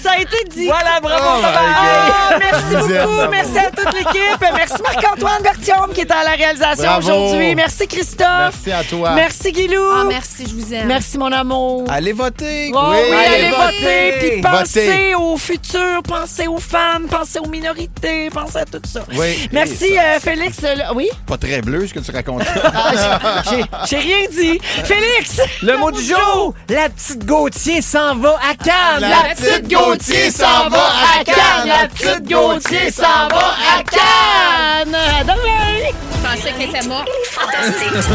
Ça a été dit. Voilà, bravo, Oh bye my bye. Ah, merci Dizaine, beaucoup. bravo. Merci à toute l'équipe. Merci Marc-Antoine Bertium qui est à la réalisation Bravo. aujourd'hui. Merci Christophe. Merci à toi. Merci Guilou. Ah, merci, je vous aime. Merci mon amour. Allez voter. Oh, oui, allez voter. voter. Puis pensez Votez. au futur, pensez aux femmes, pensez aux minorités, pensez à tout ça. Oui. Merci Félix. Oui? Pas très bleu ce que tu racontes. J'ai rien dit. Félix! Le mot du jour, la petite Gauthier s'en va à Cannes. La petite Gauthier s'en va à Cannes. La petite Gauthier s'en va à Cannes. À demain! Je pensais qu'elle était morte. Fantastique.